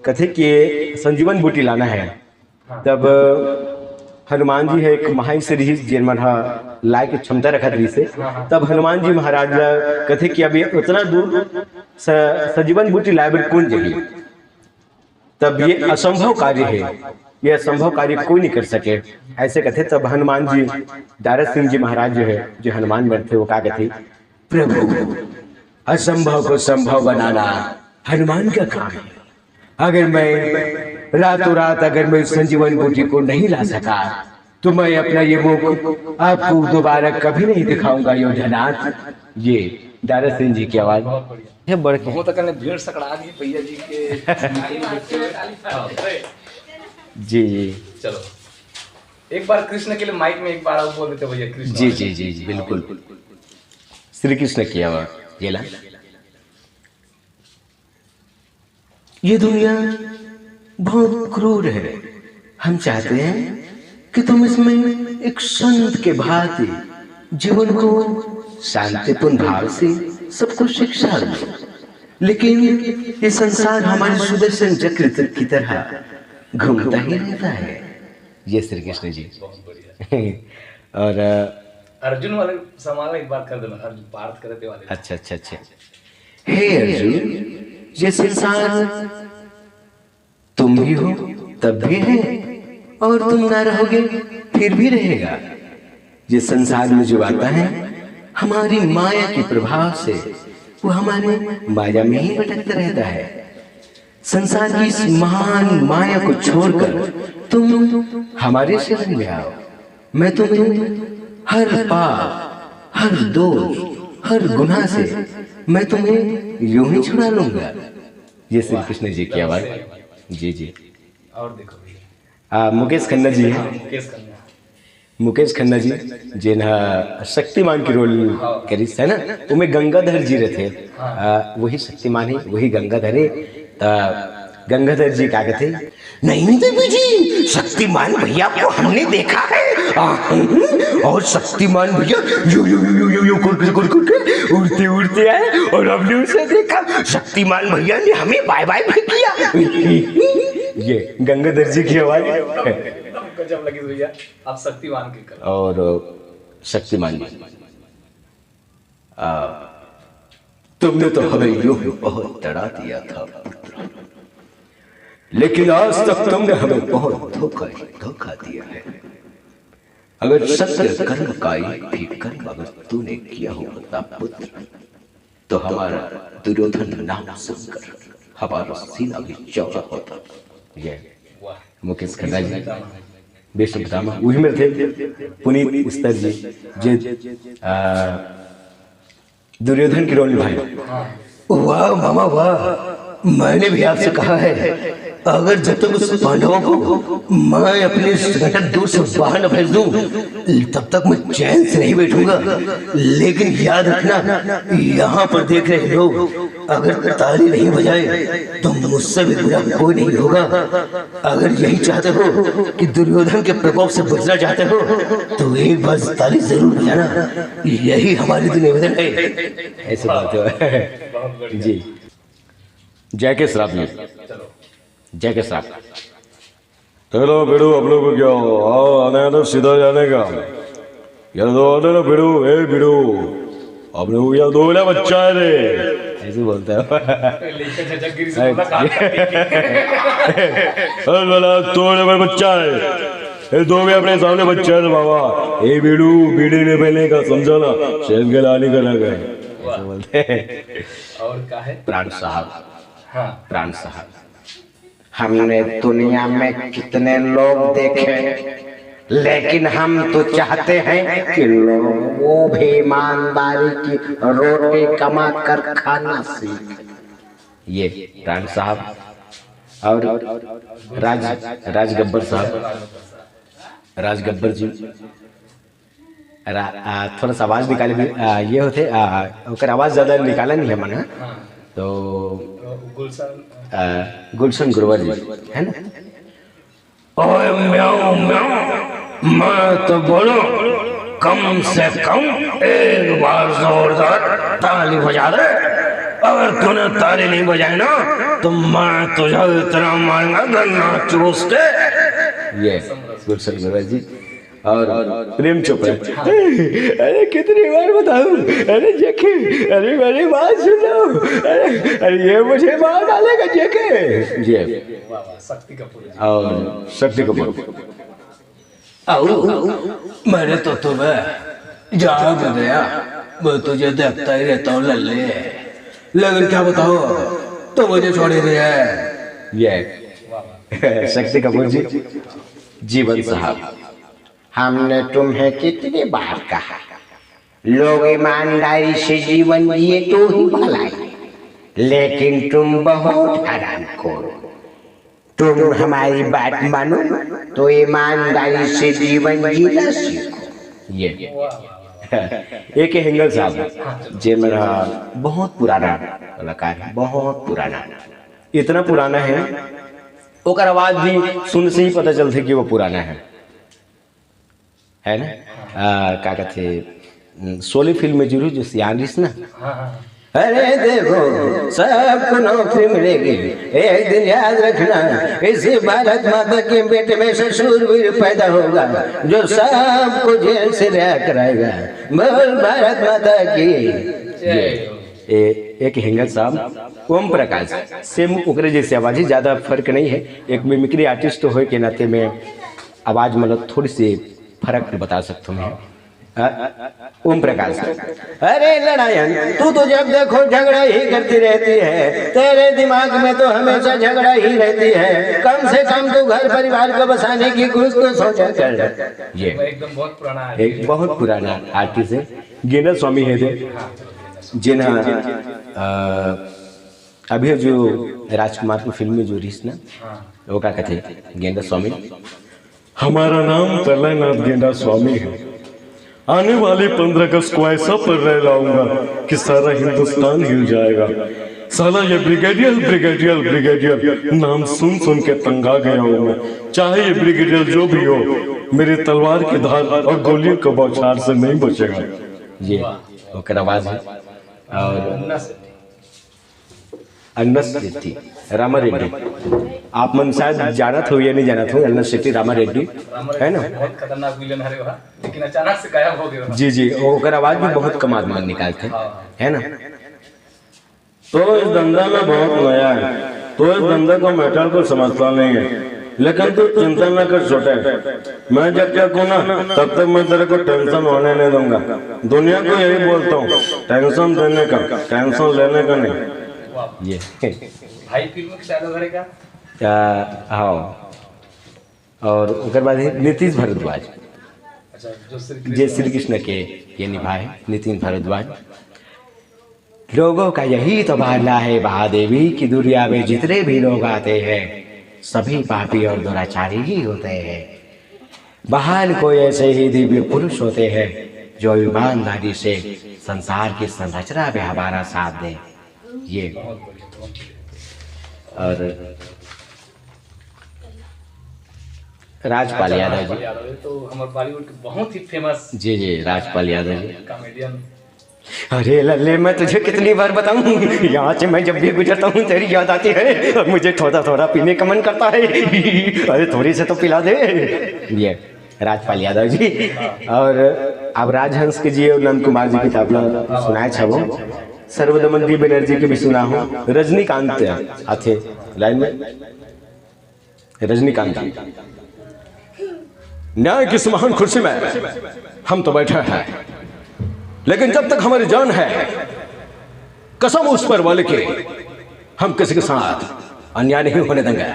[SPEAKER 3] कथे कि संजीवन बूटी लाना है, तब हनुमान जी है एक महाईश्वरी जिनमन लाए की क्षमता रखा रही से, तब हनुमान जी महाराज कथे कि अभी उतना दूर संजीवन बूटी लाइब्रेरी कौन चाहिए, तब ये असंभव कार्य है, ये असंभव कार्य कोई नहीं कर सके ऐसे कहते। तब हनुमान जी दारा सिंह जी महाराज जो है, जो हनुमान बनते, वो क्या कहते, प्रभु असंभव को संभव बनाना हनुमान का काम है। अगर मैं रातों रात अगर मैं संजीवन बूटी को नहीं ला सका तो मैं अपना ये मुख आपको दोबारा कभी नहीं दिखाऊंगा योधनाथ। ये दारा सिंह जी की आवाज है। बड़ के
[SPEAKER 2] बहुत अकल ने भीड़ सकड़ा दी भैया जी के।
[SPEAKER 3] जी जी
[SPEAKER 2] चलो एक बार कृष्ण के लिए माइक में एक बार आप बोल देते भैया कृष्ण।
[SPEAKER 3] जी जी जी जी बिल्कुल। श्री कृष्ण की आवाज ये ला। ये दुनिया बहुत क्रूर है। हम चाहते हैं कि तुम इसमें एक संत के भांति जीवन को शांतिपूर्ण भाव से सबको शिक्षा दो, लेकिन ये संसार हमारे सुदर्शन चक्र की तरह घूमता ही रहता है। ये श्री कृष्ण जी। और
[SPEAKER 2] अर्जुन वाले सवाल एक बार कर देना, अर्जुन पार्थ करते वाले।
[SPEAKER 3] अच्छा अच्छा अच्छा। हे अर्जुन, ये संसार तुम भी हो तब भी है और तुम ना रहोगे फिर भी रहेगा। ये संसार में जो आता है हमारी माया के प्रभाव से वो हमारे माया में ही भटकता रहता है। संसार की इस महान माया को छोड़कर तुम हमारे शरण में आओ। मैं तुम्हें हर पाप, हर दोष, हर गुनाह से मैं तुम्हें यूं ही छुड़ा लूंगा। ये श्री कृष्ण जी की आवाज। जी जी।
[SPEAKER 2] और देखो भैया
[SPEAKER 3] मुकेश खन्ना जी है।
[SPEAKER 2] मुकेश खन्ना,
[SPEAKER 3] मुकेश खन्ना जी जिन्हा शक्तिमान की रोल करी है ना, उनमें गंगाधर जी रहे थे। वही शक्तिमान है, वही गंगाधर है। गंगाधर जी क्या कहते? नहीं देवी जी, शक्तिमान भैया को हमने देखा है और शक्तिमान भैया you you you you you करके उड़ते उड़ते आए और हमने उसे देखा। शक्तिमान भैया ने हमें बाय बाय भी किया। ये गंगाधर जी की आवाज
[SPEAKER 2] गजब लगी भैया। आप शक्तिमान के कल
[SPEAKER 3] और शक्तिमान जी, तुमने तो हमें यूं ही बहुत डरा दिया था, लेकिन आज तक तुमने हमें बहुत धोखा दिया है। अगर सत्य कर्म का एक भी कर्म अगर तूने किया होता पुत्र, तो हमारा दुर्योधन नाम सुनकर हमारा सीना भी चौड़ा होता। ये मुकेश खन्ना जी, बेशक बतामा वही में थे। पुनीत स्तर जी जे दुर्योधन की रोल निभाई। वाह मामा वाह, मैंने भी आपसे कहा है अगर जब तक उस पांडवों को मैं अपने संकट दूर से बाहर न भेज दूं तब तक मैं चैन से नहीं बैठूंगा। लेकिन याद रखना, यहाँ पर देख रहे लोग अगर ताली नहीं बजाए तो मुझसे भी बुरा कोई नहीं होगा। अगर यही चाहते हो कि दुर्योधन के प्रकोप से बचना चाहते हो तो एक बार ताली जरूर बजाना, यही हमारी तो निवेदन है। ऐसे बात है जी। जय के श्राप में, जय के साथ।
[SPEAKER 4] हेलो बेड़ू, आप लोग को क्या आने आने सीधा जाने का यार? दो आने ना बेड़ू, ए बेड़ू आप लोग को यार दो वाला बच्चा है रे,
[SPEAKER 3] ऐसे बोलता है।
[SPEAKER 4] तो बच्चा है, ये दो भी अपने सामने बच्चा है बाबा। ए बेड़ू, बीड़ी ने पहले का समझा ना, शेर के लाली का लगा
[SPEAKER 3] ऐसे बोलते हैं।
[SPEAKER 2] और क्या है?
[SPEAKER 3] प्राण साहब,
[SPEAKER 2] हाँ
[SPEAKER 3] प्राण साहब, हमने दुनिया में कितने लोग देखे, लेकिन हम तो चाहते हैं कि लोग वो भी ईमानदारी की रोटी कमा कर खाना सीखे। ये प्राण साहब और राज गब्बर साहब, राज गब्बर जी थोड़ा सा आवाज निकाले भी ये होते ओकर आवाज ज्यादा निकाला नहीं है मना, तो गुलशन गुरवर जी है ना। ओए म्याऊ म्याऊ, मैं तो बोलो कम से कम एक बार जोरदार ताली बजा दे। अगर तूने ताली नहीं बजाई ना तो मैं तुझे इतना मारूंगा गन्ना चूस के। ये गुलशन गुरवर जी और प्रेम चोपड़ा। अरे कितनी बार बताऊं, अरे जेके, अरे मेरी बात सुनो, अरे ये मुझे मार डालेगा जेके। ये
[SPEAKER 2] शक्ति कपूर
[SPEAKER 3] और शक्ति कपूर।
[SPEAKER 5] मैंने तो तुम्हें जान गया, मैं तुझे देखता ही रहता हूँ लल्ले, लेकिन क्या बताओ तो मुझे छोड़ ही दिया है।
[SPEAKER 3] ये शक्ति कपूर जी। जीवन साहब,
[SPEAKER 1] हमने तुम्हें कितनी बार कहा, लोग ईमानदारी से जीवन जिए तो ही भलाई, लेकिन तुम बहुत हरामखोर हो। तुम हमारी बात मानो तो ईमानदारी से जीवन जीना सीखो।
[SPEAKER 3] ये एक हिंगल साहब जे मेरा बहुत पुराना कलाकार है, बहुत पुराना, इतना पुराना है ओकर आवाज भी सुन से ही पता चलते कि वो पुराना है ना। क्या कहते सोली फिल्म में जरूर जो सियानिस ना, अरे देखो सबको नौकरी मिलेगी, एक दिन याद रखना इसी भारत माता के बेटे में से शूरवीर पैदा होगा जो सबको जेल से रिहा कराएगा। बोल भारत माता की। एक हिंगल साहब ओम प्रकाश सेम ओकरे जैसे आवाज ही, ज्यादा फर्क नहीं है। एक मिमिक्री आर्टिस्ट तो हो के नाते में आवाज मतलब थोड़ी सी फर्क बता सकता हूँ मैं। ओम प्रकाश, अरे लड़ायन तू तो जब देखो झगड़ा ही करती रहती है, तेरे दिमाग में तो हमेशा झगड़ा ही रहती है। कम से कम तू घर परिवार को बसाने की कुछ तो सोचा कर। ये
[SPEAKER 2] एकदम बहुत पुराना
[SPEAKER 3] एक बहुत पुराना आर्टिस्ट है, गेंदा स्वामी है थे जिन्हें अभी जो राजकुमार की फिल्म में जो रीस ना वो क्या कहते गेंदा स्वामी।
[SPEAKER 4] हमारा नाम प्रलयनाथ गेंदा स्वामी है। आने वाले 15 अगस्त को ऐसा पर रह लाऊंगा कि सारा हिंदुस्तान हिल जाएगा। साला ये ब्रिगेडियर ब्रिगेडियर ब्रिगेडियर नाम सुन सुन के तंगा गया हूँ मैं। चाहे ये ब्रिगेडियर जो भी हो, मेरी तलवार की धार और गोलियों के बौछार से नहीं बचेगा।
[SPEAKER 3] ये ओकर आवाज है। और अन्नस शेट्टी रामा रेड्डी, आप मन शायद जानत हो या नहीं जानत हो, अन्नस शेट्टी रामा रेड्डी है ना,
[SPEAKER 2] बहुत खतरनाक विलन है वह, लेकिन अचानक से गायब हो गया।
[SPEAKER 3] जी जी, ओकर आवाज भी बहुत कमाल मान निकालते है ना।
[SPEAKER 4] तो इस धंधा में बहुत नया है, तो इस धंधे को मैटर को समझता नहीं है, लेकिन तू चिंता न कर छोटे, मैं जब तक हूँ ना तब तक मैं तेरे को टेंशन होने नहीं दूंगा। दुनिया को यही बोलता हूँ, टेंशन देने का, टेंशन लेने का नहीं।
[SPEAKER 3] ये
[SPEAKER 2] भाई फिल्म के डायलॉग है क्या?
[SPEAKER 3] हाँ, और उसके बाद नीतीश भारद्वाज,
[SPEAKER 2] अच्छा, जो
[SPEAKER 3] श्री कृष्ण के ये निभाए नीतीश भारद्वाज। लोगों का यही तो भावना है महादेवी की दुनिया में जितने भी लोग आते हैं सभी पापी और दुराचारी ही होते हैं। बाहर कोई ऐसे ही दिव्य पुरुष होते हैं जो ईमानदारी से संसार की संरचना में हमारा साथ दे। ये और राजपाल यादव जी,
[SPEAKER 2] तो हमारे बॉलीवुड के बहुत ही फेमस
[SPEAKER 3] जी जी राजपाल यादव जी
[SPEAKER 2] कॉमेडियन।
[SPEAKER 3] अरे लल्ले मैं तुझे कितनी बार बताऊं, यहाँ से मैं जब भी गुजरता हूँ तेरी याद आती है और मुझे थोड़ा थोड़ा पीने का मन करता है। अरे थोड़ी से तो पिला दे। ये राजपाल यादव जी। और अब राजहंस के जी और नंद कुमार जी की ताबला सुनाए छो, सर्वदमन दी बनर्जी के भी सुना हूँ। रजनीकांत आते लाइन में, रजनीकांत जी, न्याय की महान कुर्सी में हम तो बैठे हैं, लेकिन जब तक हमारी जान है कसम उस पर वाले की, हम किसी के साथ अन्याय नहीं होने देंगे।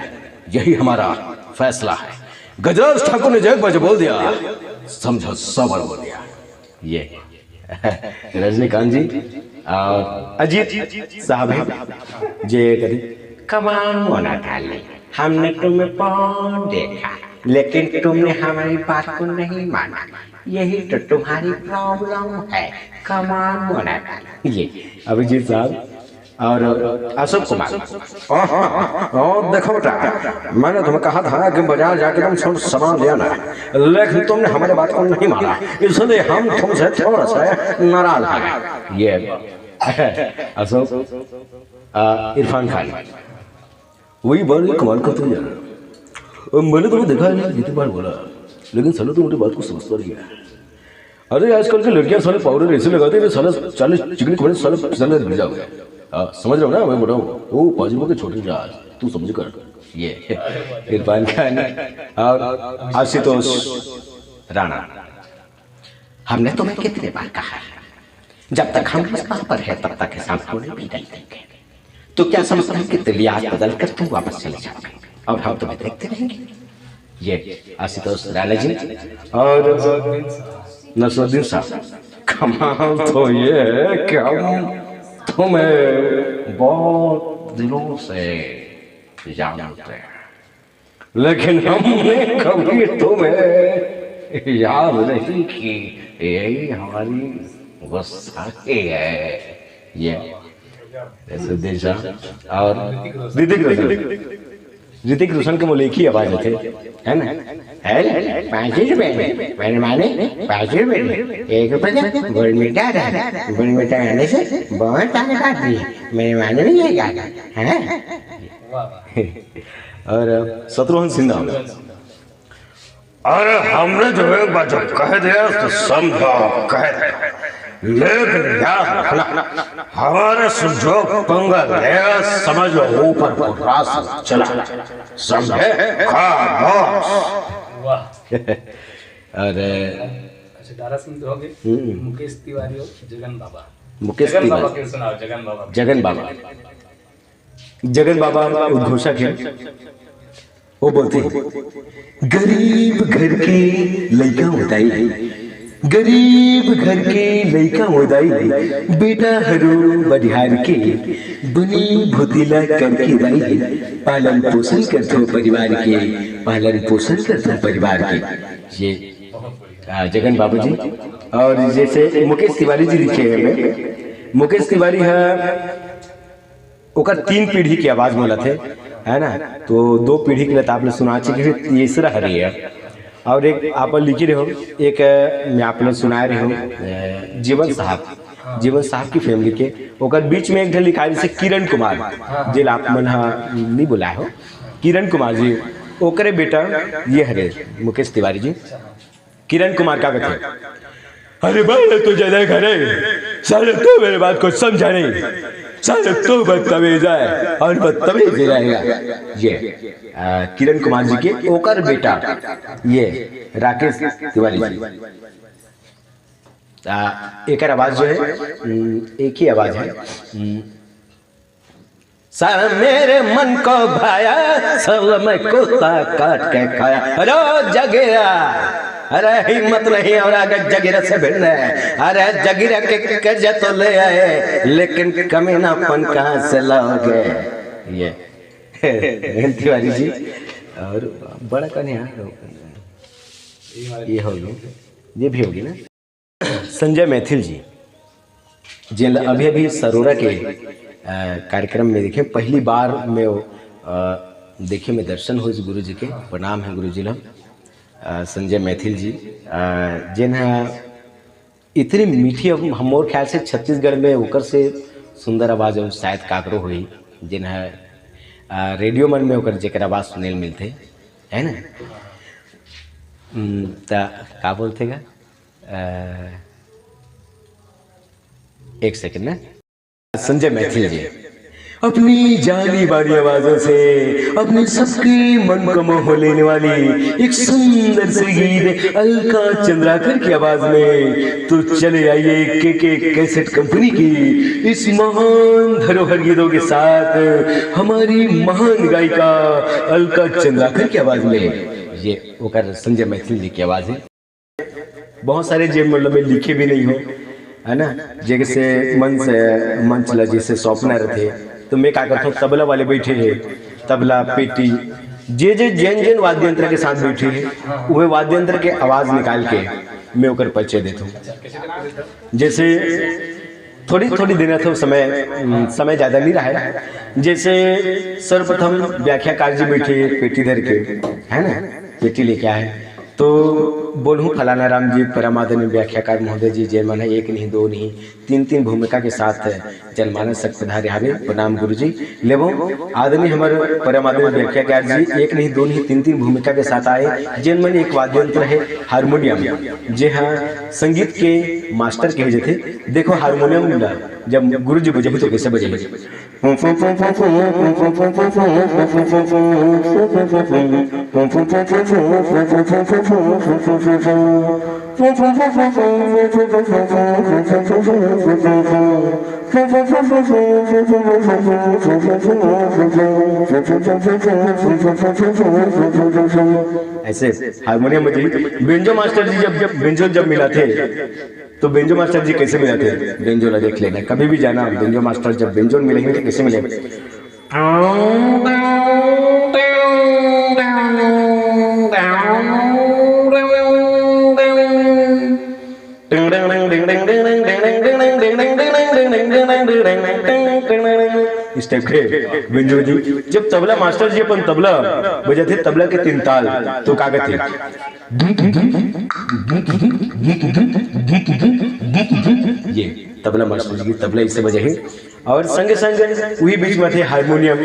[SPEAKER 3] यही हमारा फैसला है। गजराज ठाकुर ने जय बज बोल दिया, समझो सबर बोल दिया। ये रजनीकांत जी और अजीत साहब है जे कभी कमान मोना डाली, हमने तुम्हें कौन देखा लेकिन तुमने हमारी बात को नहीं माना, यही तो तुम्हारी प्रॉब्लम है। कमान मोना डाली। ये अभिजीत साहब और अशोक कुमार। देखो बेटा, मैंने तुम्हें कहा था कि बाजार जाकर तुम सब सामान ले आना, लेकिन तुमने हमारी बात को नहीं माना, इसलिए हम तुमसे थोड़ा सा नाराज हैं। ये अशोक इरफान खान, वही बार कमाल करते हैं यार। मैंने तुम्हें देखा नहीं, जितनी बार बोला, लेकिन साला तो मेरी बात को समझता नहीं है। अरे आजकल की लड़कियां साले पाउडर ऐसे लगाते हैं साला 40 चिकनी कपड़े साले गिर जाओगे। समझ रहे हो ना मैं बोल रहा हूँ, वो 5 रुपये के छोटे जहाज तू समझ कर। ये इरफान खान और आशुतोष राणा।
[SPEAKER 1] हमने तुम्हें कितने बार कहा है, जब तक हम इस बात पर है तब तक हिसाब को नहीं भी नहीं देंगे। तो क्या समझता है कि तेरी याद बदल कर तुम वापस चले जाओगे?
[SPEAKER 3] अब हम तुम्हें देखते रहेंगे। ये आशुतोष राला जी और नसरुद्दीन साहब। कमाल तो ये है कि हम तुम्हें बहुत दिनों से जानते हैं, लेकिन हमने कभी तुम्हें याद नहीं कि यही हमारी गुस्साखी है। ये नसरुद्दीन साहब और ऋतिक रोशन के बोले एक ही आवाज थे, है ना? है 5 रुपए मैंने माने 5 रुपए 1 रुपये गुड़ मीठा खाने से बहुत ताकत आती है, मेरे माने नहीं है और शत्रुघ्न सिन्हा।
[SPEAKER 4] अरे हमने जो एक बात जब कह दिया तो समझो कह दिया, लेकिन याद रखना हमारे जो पंगा लेगा समझ लो ऊपर को रास्ता चला, समझे?
[SPEAKER 2] अरे अच्छा दारा सिंह तो हो गए, मुकेश तिवारी हो, जगन बाबा।
[SPEAKER 3] मुकेश
[SPEAKER 2] जगन बाबा
[SPEAKER 3] तिवारी
[SPEAKER 2] के सुनाओ।
[SPEAKER 3] जगन बाबा उद्घोषक है। वो बोलते हैं गरीब घर के लड़का होताई, गरीब घर के लड़का होताई, बेटा हरू बडिहार के बनी भूतिला करके दाई, पालन पोषण करते परिवार के, पालन पोषण करते परिवार के। ये जगन बाबू जी। और जैसे मुकेश तिवारी जी लिखे हैं, मुकेश तिवारी है ओकर 3 पीढ़ी की आवाज बोला थे, है ना? तो 2 पीढ़ी के लिए तो आपने सुना चाहिए, तीसरा हरी है। और एक आप लिखी रहे हो, एक मैं आप लोग सुना रहे हो जीवन साहब की फैमिली के, ओकर बीच में एक ढल लिखा जैसे किरण कुमार जिल आप मन नहीं बुलाए हो, किरण कुमार जी ओकरे बेटा ये हरे मुकेश तिवारी जी। किरण कुमार का कहते,
[SPEAKER 4] अरे भाई तो ज्यादा करे साले, तो मेरे बात को समझा नहीं, साले तो बदतमीज है और बदतमीज
[SPEAKER 3] रहेगा। ये किरण कुमार जी के ओकर बेटा ये राकेश तिवारी जी। एक आवाज जो है एक ही आवाज है, मेरे मन को भाया सब मैं कुत्ता काट के खाया, अरे जगेरा, अरे हिम्मत नहीं और अगर जगीरा से भिड़ना है, अरे जगीरा के कर्जा तो ले आए लेकिन कमीनापन कहाँ से लाओगे। ये तिवारी जी और बड़ा कन्या ये होगी, ये भी होगी ना। संजय मैथिल जी जिन अभी सरोरा के कार्यक्रम में देखे, पहली बार में देखे में दर्शन हो गुरु जी के, प्रणाम है गुरु जी लोग। संजय मैथिल जी जिन इतनी मीठी, हमोर ख्याल से छत्तीसगढ़ में ओकर से सुंदर आवाज शायद काकरो हुई, जिन रेडियो मन में ओकर जेकर आवाज सुने मिलते, है ना? का बोलते गा, एक सेकंड ना। संजय मैथिल जी अपनी जानी बारी आवाजों से अपने सबके मन को मोह लेने वाली एक सुंदर से गीत अलका चंद्राकर की आवाज में तो चले आइए के कैसेट कंपनी की इस महान धरोहर गीतों के साथ हमारी महान गायिका अलका चंद्राकर की आवाज में। ये ओकर संजय मैथिल जी की आवाज है। बहुत सारे जे मतलब में लिखे भी नहीं हो, है ना? जैसे मंच ला जैसे सौंपनर थे, तो मैं क्या करता हूँ, तबला वाले बैठे हैं, तबला पेटी जे जैन वाद्य यंत्र के साथ बैठे हैं, वह वाद्य यंत्र के आवाज निकाल के मैं ओकर परिचय देता हूँ। जैसे थोड़ी देना था समय ज़्यादा नहीं रहा है। जैसे सर्वप्रथम व्याख्याकार जी बैठे पेटी धर के, है ना? पेटी लेके आए तो बोलूँ फलाना राम जी परमादरणीय व्याख्याकार महोदय जी, जय मन एक नहीं दो नहीं तीन भूमिका के साथ जनमानस पधारे हावे, प्रणाम गुरु जी। लेवो आदरणीय हमारे परमादरणीय व्याख्याकार जी एक नहीं दो नहीं तीन भूमिका के साथ आए, जिन मन एक वाद्य यंत्र है हारमोनियम, जे हाँ संगीत के मास्टर कहे जाते। देखो हारमोनियम जब गुरुजी बजे तो कैसे बजेगी? ऐसे हारमोनियम बजेगी। बेंजो मास्टर जी जब मिला थे तो बेंजो मास्टर जी कैसे मिला थे? बेंजोला देख लेना, कभी भी जाना बेंजो मास्टर जब बेंजो मिलेंगे तो कैसे मिलेंगे? इस टाइप के बेंजो जी। जब तबला मास्टर जी अपन तबला बजाते, तबला के 3 ताल तो कागज थे, ये तबला मास्टर जी की तबला इससे बजे है। और संगे संग वही बीच में थे हारमोनियम,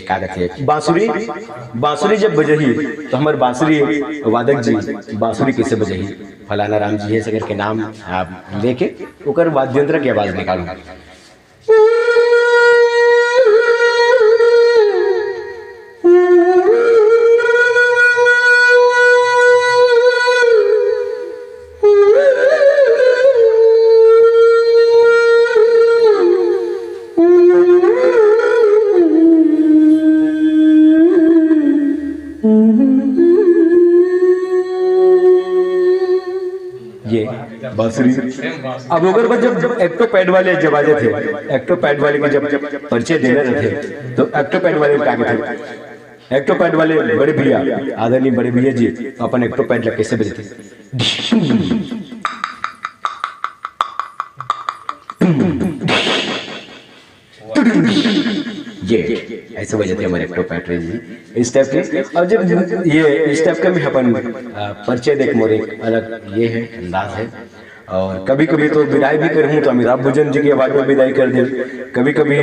[SPEAKER 3] कागज थे बांसुरी जब बजही तो हमारे बांसुरी वादक जी बांसुरी कैसे बजही? फलाना राम जी है सगर के नाम आप लेके ओकर वाद्यंत्र की आवाज निकालू। ये बांसुरी। अब अगर जब एक्टोपैड वाले जब आते थे, एक्टोपैड वाले के जब परिचय देने थे तो एक्टोपैड वाले क्या थे? एक्टोपैड वाले बड़े भैया, आदरणीय बड़े भैया जी अपन एक्टोपैड कैसे बजते? ये ऐसे बजाते हमारे एक्टोपैड जी इस टाइप के। और जब ये इस टाइप का भी अपन परिचय देख मोरे अलग ये है अंदाज है। और कभी कभी तो विदाई भी करूँ तो अमिताभ बच्चन जी की आवाज में विदाई कर दे। कभी कभी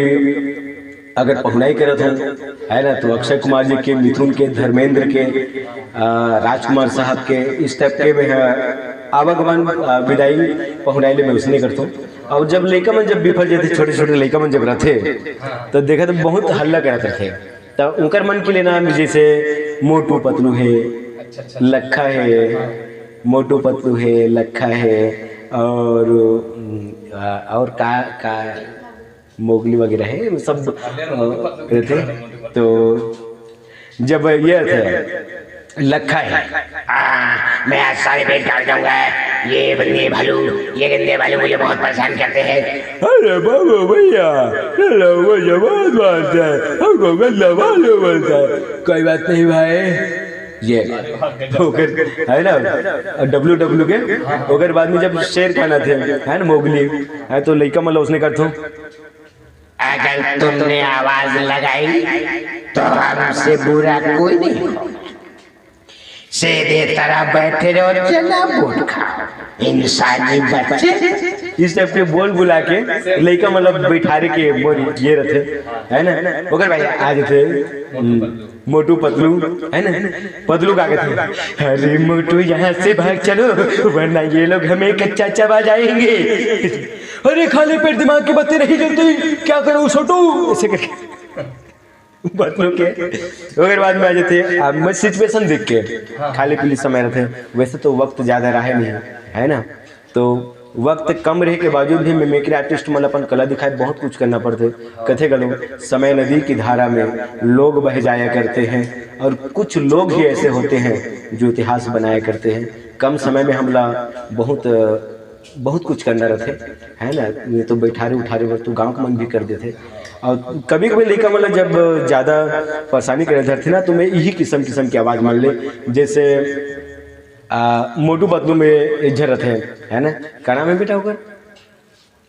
[SPEAKER 3] अगर पहुनाई करत हूँ है ना तो अक्षय कुमार जी के, मिथुन के, धर्मेंद्र के, राजकुमार साहब के इस टाइप के में आवागमन विदाई पहुनाई में उसने करता हूँ। और जब लड़का मन जब बिफर जाते, छोटे छोटे लड़का मन जब रहते तो देखा तो बहुत हल्ला करते थे। तो उनकर मन के लिए नाम जैसे मोटू पतलू है, लखा है, मोटू पतलू है, लखा है, और का मोगली वगैरह है सब रहते। तो जब ये थे लखा है,
[SPEAKER 1] मैं आज सारे पेट काट जाऊंगा, ये बंदे भालू, ये गंदे भालू मुझे बहुत परेशान करते हैं।
[SPEAKER 4] अरे बाबा भैया, मुझे बहुत मारता है, हमको गंदा भालू बोलता है।
[SPEAKER 3] कोई बात नहीं भाई, ये है ना WW के ओकर बाद में जब शेर खाना थे है ना मोगली है तो लड़का मतलब उसने कर दो।
[SPEAKER 1] अगर तुमने आवाज लगाई तो हमसे बुरा कोई नहीं, सीधे तरह बैठे रहो, चला बोट खाओ इंसानी बच्चे।
[SPEAKER 3] इस टाइप के बोल बुला के लड़का मतलब बैठारे के बोल ये रहते है ना। ओकर भाई आज थे मोटू पतलू है ना, पतलू का थे, अरे मोटू यहाँ से भाग चलो वरना ये लोग हमें कच्चा चबा जाएंगे। अरे खाली पेट दिमाग की बत्ती नहीं जलती, क्या करूँ छोटू, ऐसे करके पतलू के। अगर बाद में आ जाते मैं सिचुएशन देख के खाली पीली समय रहते। वैसे तो वक्त ज्यादा रहा नहीं है ना, तो वक्त कम रहे के बावजूद भी मिमिक्री आर्टिस्ट मतलब अपन कला दिखाए बहुत कुछ करना पड़ते। कथे गलो समय नदी की धारा में लोग बह जाया करते हैं और कुछ लोग ही ऐसे होते हैं जो इतिहास बनाया करते हैं। कम समय में हमला बहुत कुछ करना रहते है ना, ये तो बैठारे उठारे वक्त तो गाँव का मन भी कर देते। और कभी कभी लेकर मतलब जब ज़्यादा परेशानी कर रहे थे ना तो मैं यही किस्म की आवाज़ मान ले, जैसे मोटू पतलू में इज्जत रहते है ना, क्या नाम है बेटा होकर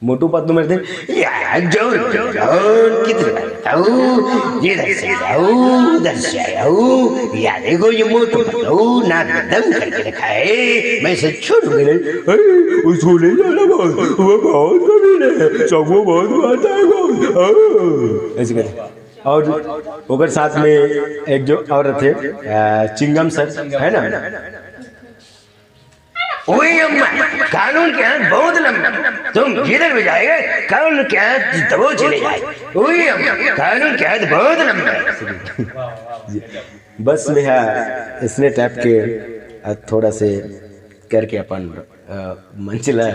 [SPEAKER 3] मोटू पतलू में रहते
[SPEAKER 1] देखो ये मोटू पतलू ना दम करके रखा है, मैं इसे छोड़ूंगा नहीं।
[SPEAKER 4] उसको ले जाना, वो बहुत कमीना है, सबको बहुत मारता है
[SPEAKER 3] ऐसे करते। और ओकर साथ में एक जो और थे चिंगम सर है ना,
[SPEAKER 5] कानून के हाथ बहुत लंबा, तुम जिधर भी जाएगा कानून के हाथ दबो चले जाए, वही हम, कानून के हाथ बहुत लंबा है।
[SPEAKER 1] बस मैं इसने टाइप के थोड़ा से करके अपन मंजिला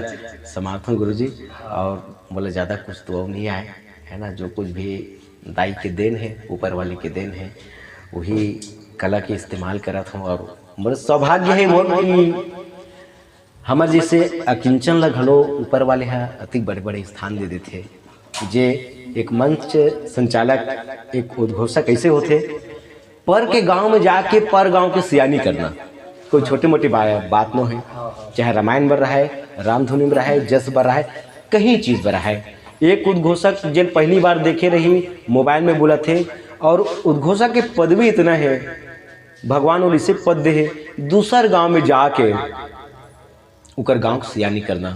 [SPEAKER 1] समापन गुरुजी, और बोले ज़्यादा कुछ तो नहीं आए, है ना। जो कुछ भी दाई के देन है, ऊपर वाले के देन है, वही कला के इस्तेमाल करा था। और मेरा सौभाग्य है मोर कि हमारे जैसे अकिंचन ला घलो ऊपर वाले हैं अति बड़े बड़े स्थान दे देते, जे एक मंच संचालक, एक उद्घोषक ऐसे होते पर के गांव में जाके पर गांव के सियानी करना, कोई छोटी मोटी बात न है, चाहे रामायण बन रहा है, रामधुनी में रहा है, जस बन रहा है, कहीं चीज़ बन रहा है। एक उद्घोषक जिन पहली बार देखे रही मोबाइल में बोला थे, और उद्घोषक के पद भी इतना है, भगवान और इसे पद दे है, दूसर गांव में जाके उकर गांव को सियानी करना,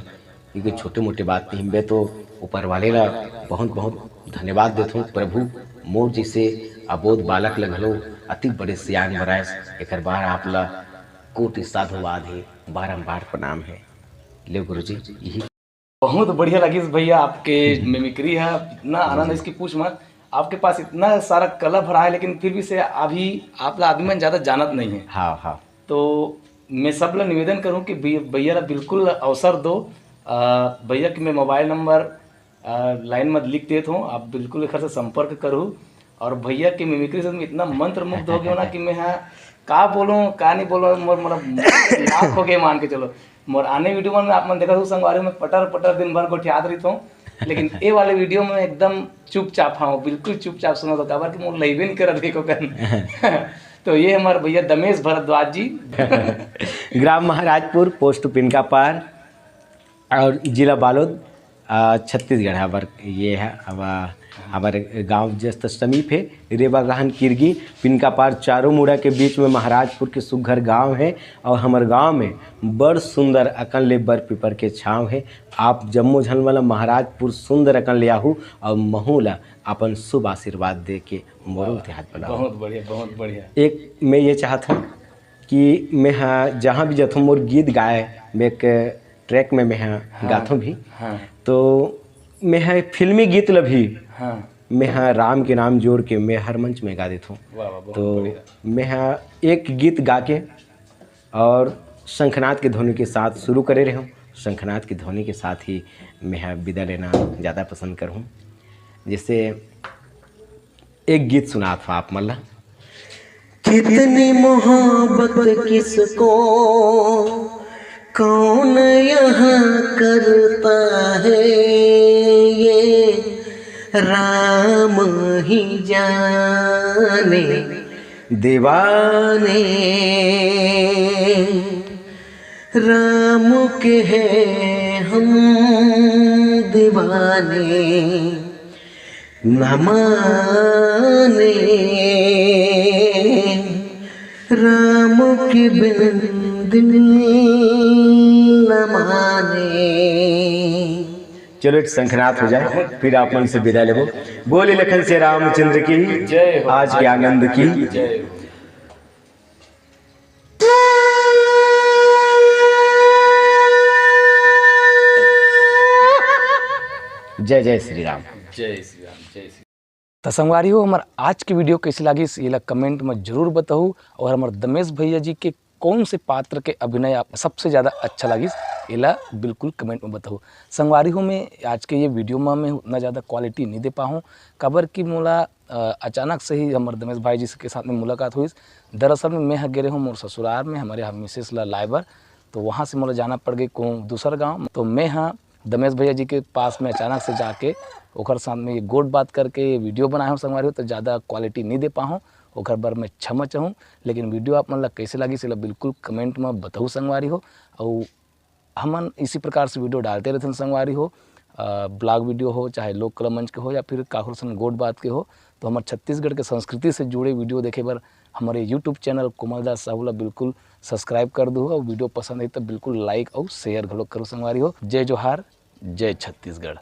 [SPEAKER 1] क्योंकि छोटे मोटे बात नहीं। मैं तो ऊपर वाले ला बहुत बहुत धन्यवाद देता हूँ। प्रभु मोर जैसे अबोध बालक लगलो अति बड़े सियान बराए, एक बार आप ला कोटि साधुवाद है, बारंबार प्रणाम है। ले गुरुजी, यही
[SPEAKER 2] बहुत बढ़िया लगी भैया, आपके मिमिक्री है, इतना आनंद है इसकी पूछ मत। आपके पास इतना सारा कला भरा है, लेकिन फिर भी से अभी आप ला आदमी ज़्यादा जानत नहीं है।
[SPEAKER 1] हाँ हाँ,
[SPEAKER 2] तो मैं सब ला निवेदन करूं कि भैया ला बिल्कुल अवसर दो। भैया कि मैं मोबाइल नंबर लाइन में लिख देता हूँ, आप बिल्कुल एक से संपर्क करूँ। और भैया की मिमिक्री से इतना मंत्र मुग्ध हो गया ना कि मैं हाँ का बोलूँ का नहीं बोलूँ, मोर नाक हो गए मान के चलो। मोर आने वीडियो में आप मन देखा संगवारी में पटर पटर दिन भर गोठियात रही हूँ, लेकिन ये वाले वीडियो में एकदम चुपचाप हाँ, बिल्कुल चुपचाप सुना, तो काबर कि मोर लईबे नहीं कर देखो कर। तो ये हमारे भैया दमेश भरद्वाज जी,
[SPEAKER 1] ग्राम महाराजपुर, पोस्ट पिनका पार और जिला बालोद, छत्तीसगढ़। हमारे ये है हमारे गांव जस्ट समीप है, रेवा गहन किरगी पिनका पार, चारों मुड़ा के बीच में महाराजपुर के सुघर गांव है। और हमारे गांव में बड़ सुंदर अकन ले बर पीपर के छाँव है। आप जम्मू झल वाला महाराजपुर सुंदर अकन ले आहू और महूला अपन शुभ आशीर्वाद दे के मोरों के हाथ बनाओ।
[SPEAKER 2] बहुत बढ़िया बहुत बढ़िया।
[SPEAKER 1] एक मैं ये चाहता हूँ कि मैं हाँ जहाँ भी जाता हूँ मोर गीत गाए, मैं एक ट्रैक में मैं हाँ गाता हूँ भी।
[SPEAKER 2] हाँ
[SPEAKER 1] तो मैं हाँ फिल्मी गीत ला भी
[SPEAKER 2] हाँ,
[SPEAKER 1] मैं हाँ राम के नाम जोड़ के मैं हर मंच में गा देता हूँ।
[SPEAKER 2] वाह वाह, बहुत
[SPEAKER 1] तो
[SPEAKER 2] बढ़िया।
[SPEAKER 1] मैं हाँ एक गीत गा के और शंखनाद के ध्वनि के साथ शुरू करे रहे हूँ। शंखनाद की ध्वनि के साथ ही मैं हाँ विदा लेना ज़्यादा पसंद करूँ। जैसे एक गीत सुना था आप मल्ला, कितनी मोहब्बत किसको कौन यहाँ करता है, ये राम ही जाने दीवाने, राम के हैं हम दीवाने, न माने राम के बिन दिल न माने। चलो एक शंखनाद हो जाए, फिर आप मन से विदा लेबो। बोले लखन से रामचंद्र की
[SPEAKER 2] जय हो,
[SPEAKER 1] आज के आनंद की
[SPEAKER 2] जय हो।
[SPEAKER 1] जय जय श्री राम।
[SPEAKER 2] जय श्री राम, जय श्री। तो संगवारी हो, हमारे आज की वीडियो कैसी लगी ये ला कमेंट में जरूर बताओ। और हमारे दमेश भैया जी के कौन से पात्र के अभिनय आप सबसे ज़्यादा अच्छा लगी ये ला बिल्कुल कमेंट में बताओ। संगवारी हो, मैं आज के ये वीडियो में मैं उतना ज़्यादा क्वालिटी नहीं दे पाऊँ, कबर की मोला अचानक से ही हमारे दमेश भाई जी के साथ में मुलाकात हुई। दरअसल में मैं गे रहा हूँ मोर ससुराल में, हमारे यहाँ मिसेस ला लाइबर, तो वहाँ से मोला जाना पड़ गई को दूसरा गाँव। तो मैं हाँ दमेश भैया जी के पास में अचानक से जाके ओकर सामने ये गोट बात करके ये वीडियो बनाए हूँ। संगवारी हो, तो ज़्यादा क्वालिटी नहीं दे पाऊँ, ओकर बार मैं क्षमा चाहूँ। लेकिन वीडियो आप मन ला कैसे लगी से बिल्कुल कमेंट में बताऊँ संगवारी हो। और हमन इसी प्रकार से वीडियो डालते रहते हैं संगवारी हो, ब्लॉग वीडियो हो, चाहे लोक कला मंच के हो या फिर काकुरसन गोट बात के हो। तो हमारे छत्तीसगढ़ के संस्कृति से जुड़े वीडियो देखे बर हमारे यूट्यूब चैनल कोमलदास साहू ला बिल्कुल सब्सक्राइब कर दो। और वीडियो पसंद है तो बिल्कुल लाइक और शेयर घलो करो संगवारी हो। जय जोहार, जय छत्तीसगढ़।